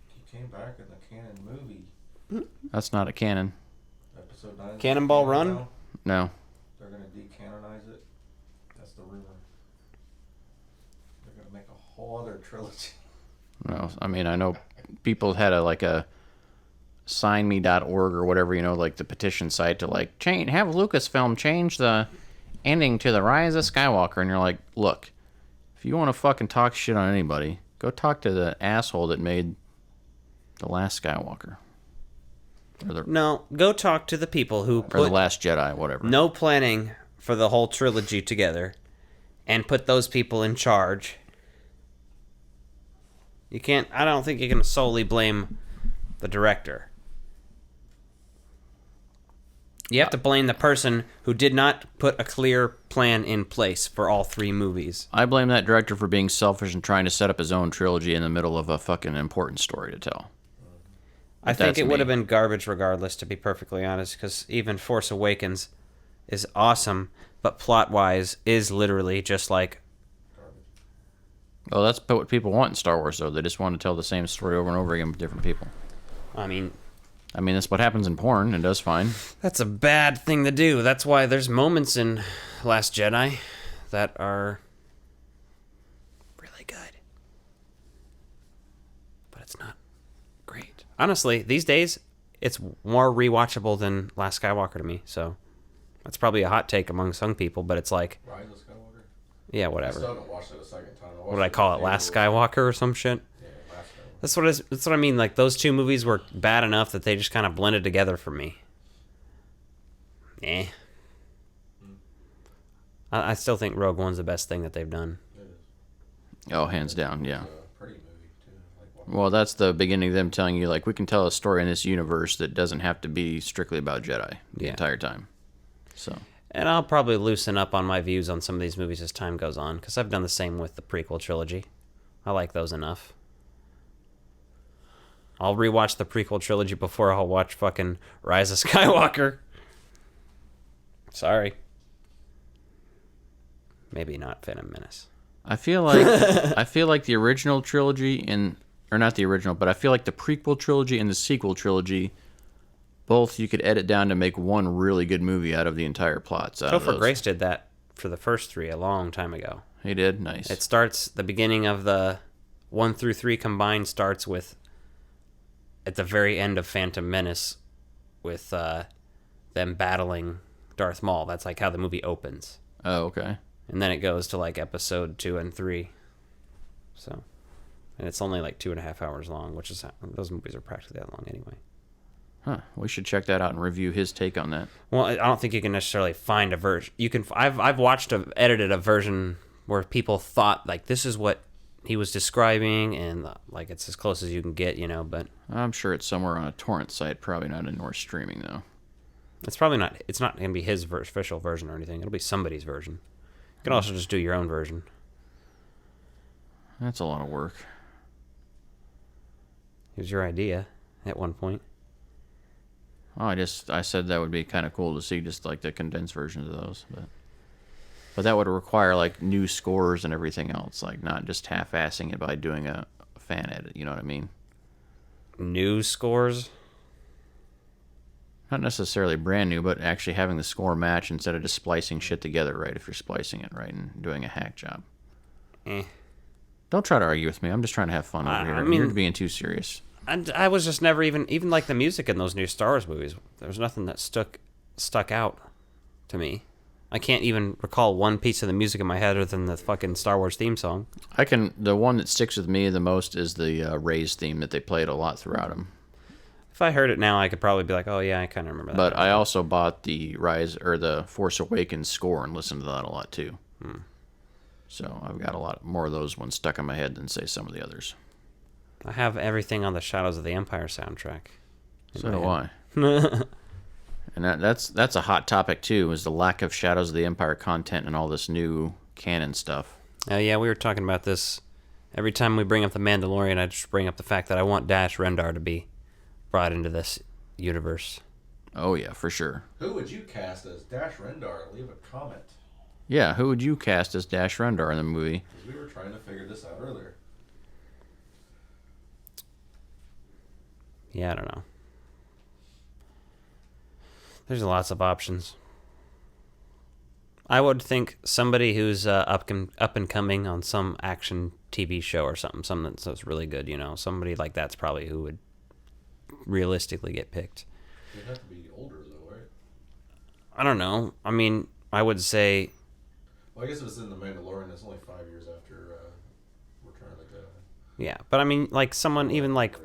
He came back in the canon movie. That's not a canon. Episode 9. Cannonball Run? Now. No. They're going to decanonize it. That's the rumor. They're going to make a whole other trilogy. No, I mean, I know people had a signme.org or whatever, you know, like the petition site to like have Lucasfilm change the ending to the Rise of Skywalker, and you're like, look, if you want to fucking talk shit on anybody, go talk to the asshole that made The Last Skywalker. No, go talk to the people who put or The Last Jedi, whatever. No planning for the whole trilogy together and put those people in charge. You can't, I don't think you can solely blame the director. You have to blame the person who did not put a clear plan in place for all 3 movies. I blame that director for being selfish and trying to set up his own trilogy in the middle of a fucking important story to tell. I think it would have been garbage regardless, to be perfectly honest, because even Force Awakens is awesome, but plot-wise is literally just like... Well, that's what people want in Star Wars, though. They just want to tell the same story over and over again with different people. I mean, that's what happens in porn. It does fine. That's a bad thing to do. That's why there's moments in Last Jedi that are really good. But it's not great. Honestly, these days, it's more rewatchable than Last Skywalker to me, so that's probably a hot take among some people, but it's like... Rise of Skywalker? Yeah, whatever. I still haven't watched it a second time. What did I call it? Last Skywalker or some shit? Yeah, Last Skywalker. That's what I mean. Like, those 2 movies were bad enough that they just kind of blended together for me. I still think Rogue One's the best thing that they've done. Oh, hands down, yeah. Pretty movie, too. Well, that's the beginning of them telling you, like, we can tell a story in this universe that doesn't have to be strictly about Jedi the entire time. So... And I'll probably loosen up on my views on some of these movies as time goes on, because I've done the same with the prequel trilogy. I like those enough. I'll rewatch the prequel trilogy before I'll watch fucking Rise of Skywalker. Sorry. Maybe not Phantom Menace. I feel like the original trilogy or not the original, but I feel like the prequel trilogy and the sequel trilogy, both you could edit down to make one really good movie out of the entire plots. Topher Grace did that for the first 3 a long time ago. He did? Nice. It starts, the beginning of the 1 through 3 combined starts with, at the very end of Phantom Menace, with them battling Darth Maul. That's like how the movie opens. Oh, okay. And then it goes to like episode 2 and 3. So, and it's only like 2.5 hours long, which is, those movies are practically that long anyway. Huh. We should check that out and review his take on that. Well, I don't think you can necessarily find a version. You can. I've watched edited a version where people thought like this is what he was describing, and like it's as close as you can get, But I'm sure it's somewhere on a torrent site, probably not anywhere streaming though. It's probably not. It's not going to be his official version or anything. It'll be somebody's version. You can also just do your own version. That's a lot of work. It was your idea at one point. Oh, I said that would be kind of cool to see, just like the condensed versions of those, but that would require like new scores and everything else, like not just half-assing it by doing a fan edit. You know what I mean? New scores? Not necessarily brand new, but actually having the score match instead of just splicing shit together right. If you're splicing it right and doing a hack job. Don't try to argue with me. I'm just trying to have fun over here. I mean, you're being too serious. And I was just never even like the music in those new Star Wars movies. There was nothing that stuck out to me. I can't even recall one piece of the music in my head other than the fucking Star Wars theme song. The one that sticks with me the most is the Rey's theme that they played a lot throughout them. If I heard it now, I could probably be like, oh yeah, I kind of remember that. But I also bought the the Force Awakens score and listened to that a lot too. So I've got a lot more of those ones stuck in my head than say some of the others. I have everything on the Shadows of the Empire soundtrack. So do I. And that's a hot topic too, is the lack of Shadows of the Empire content and all this new canon stuff. Yeah, we were talking about this. Every time we bring up the Mandalorian, I just bring up the fact that I want Dash Rendar to be brought into this universe. Oh yeah, for sure. Who would you cast as Dash Rendar? Leave a comment. Yeah, who would you cast as Dash Rendar in the movie? Because we were trying to figure this out earlier. Yeah, I don't know. There's lots of options. I would think somebody who's up and coming on some action TV show or something that's really good, somebody like that's probably who would realistically get picked. They'd have to be older though, right? I don't know. I mean, I would say... Well, I guess it was in The Mandalorian. It's only 5 years after Return of the Jedi. Yeah, but I mean, like someone even like...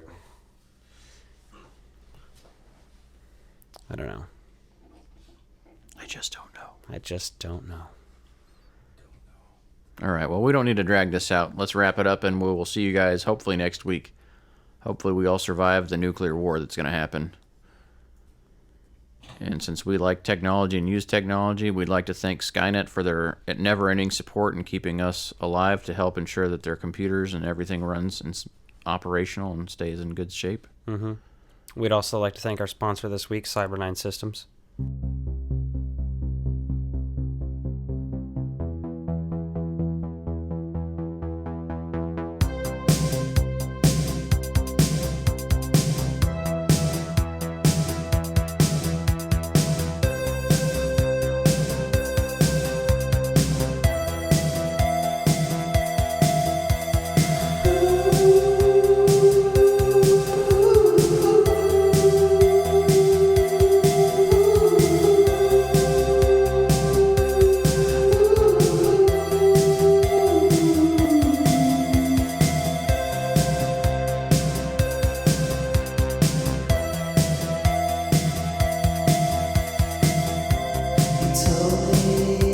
I don't know. I just don't know. All right, well, we don't need to drag this out. Let's wrap it up, and we'll see you guys hopefully next week. Hopefully we all survive the nuclear war that's going to happen. And since we like technology and use technology, we'd like to thank Skynet for their never-ending support in keeping us alive to help ensure that their computers and everything runs and operational and stays in good shape. Mm-hmm. We'd also like to thank our sponsor this week, Cyber9 Systems. Told me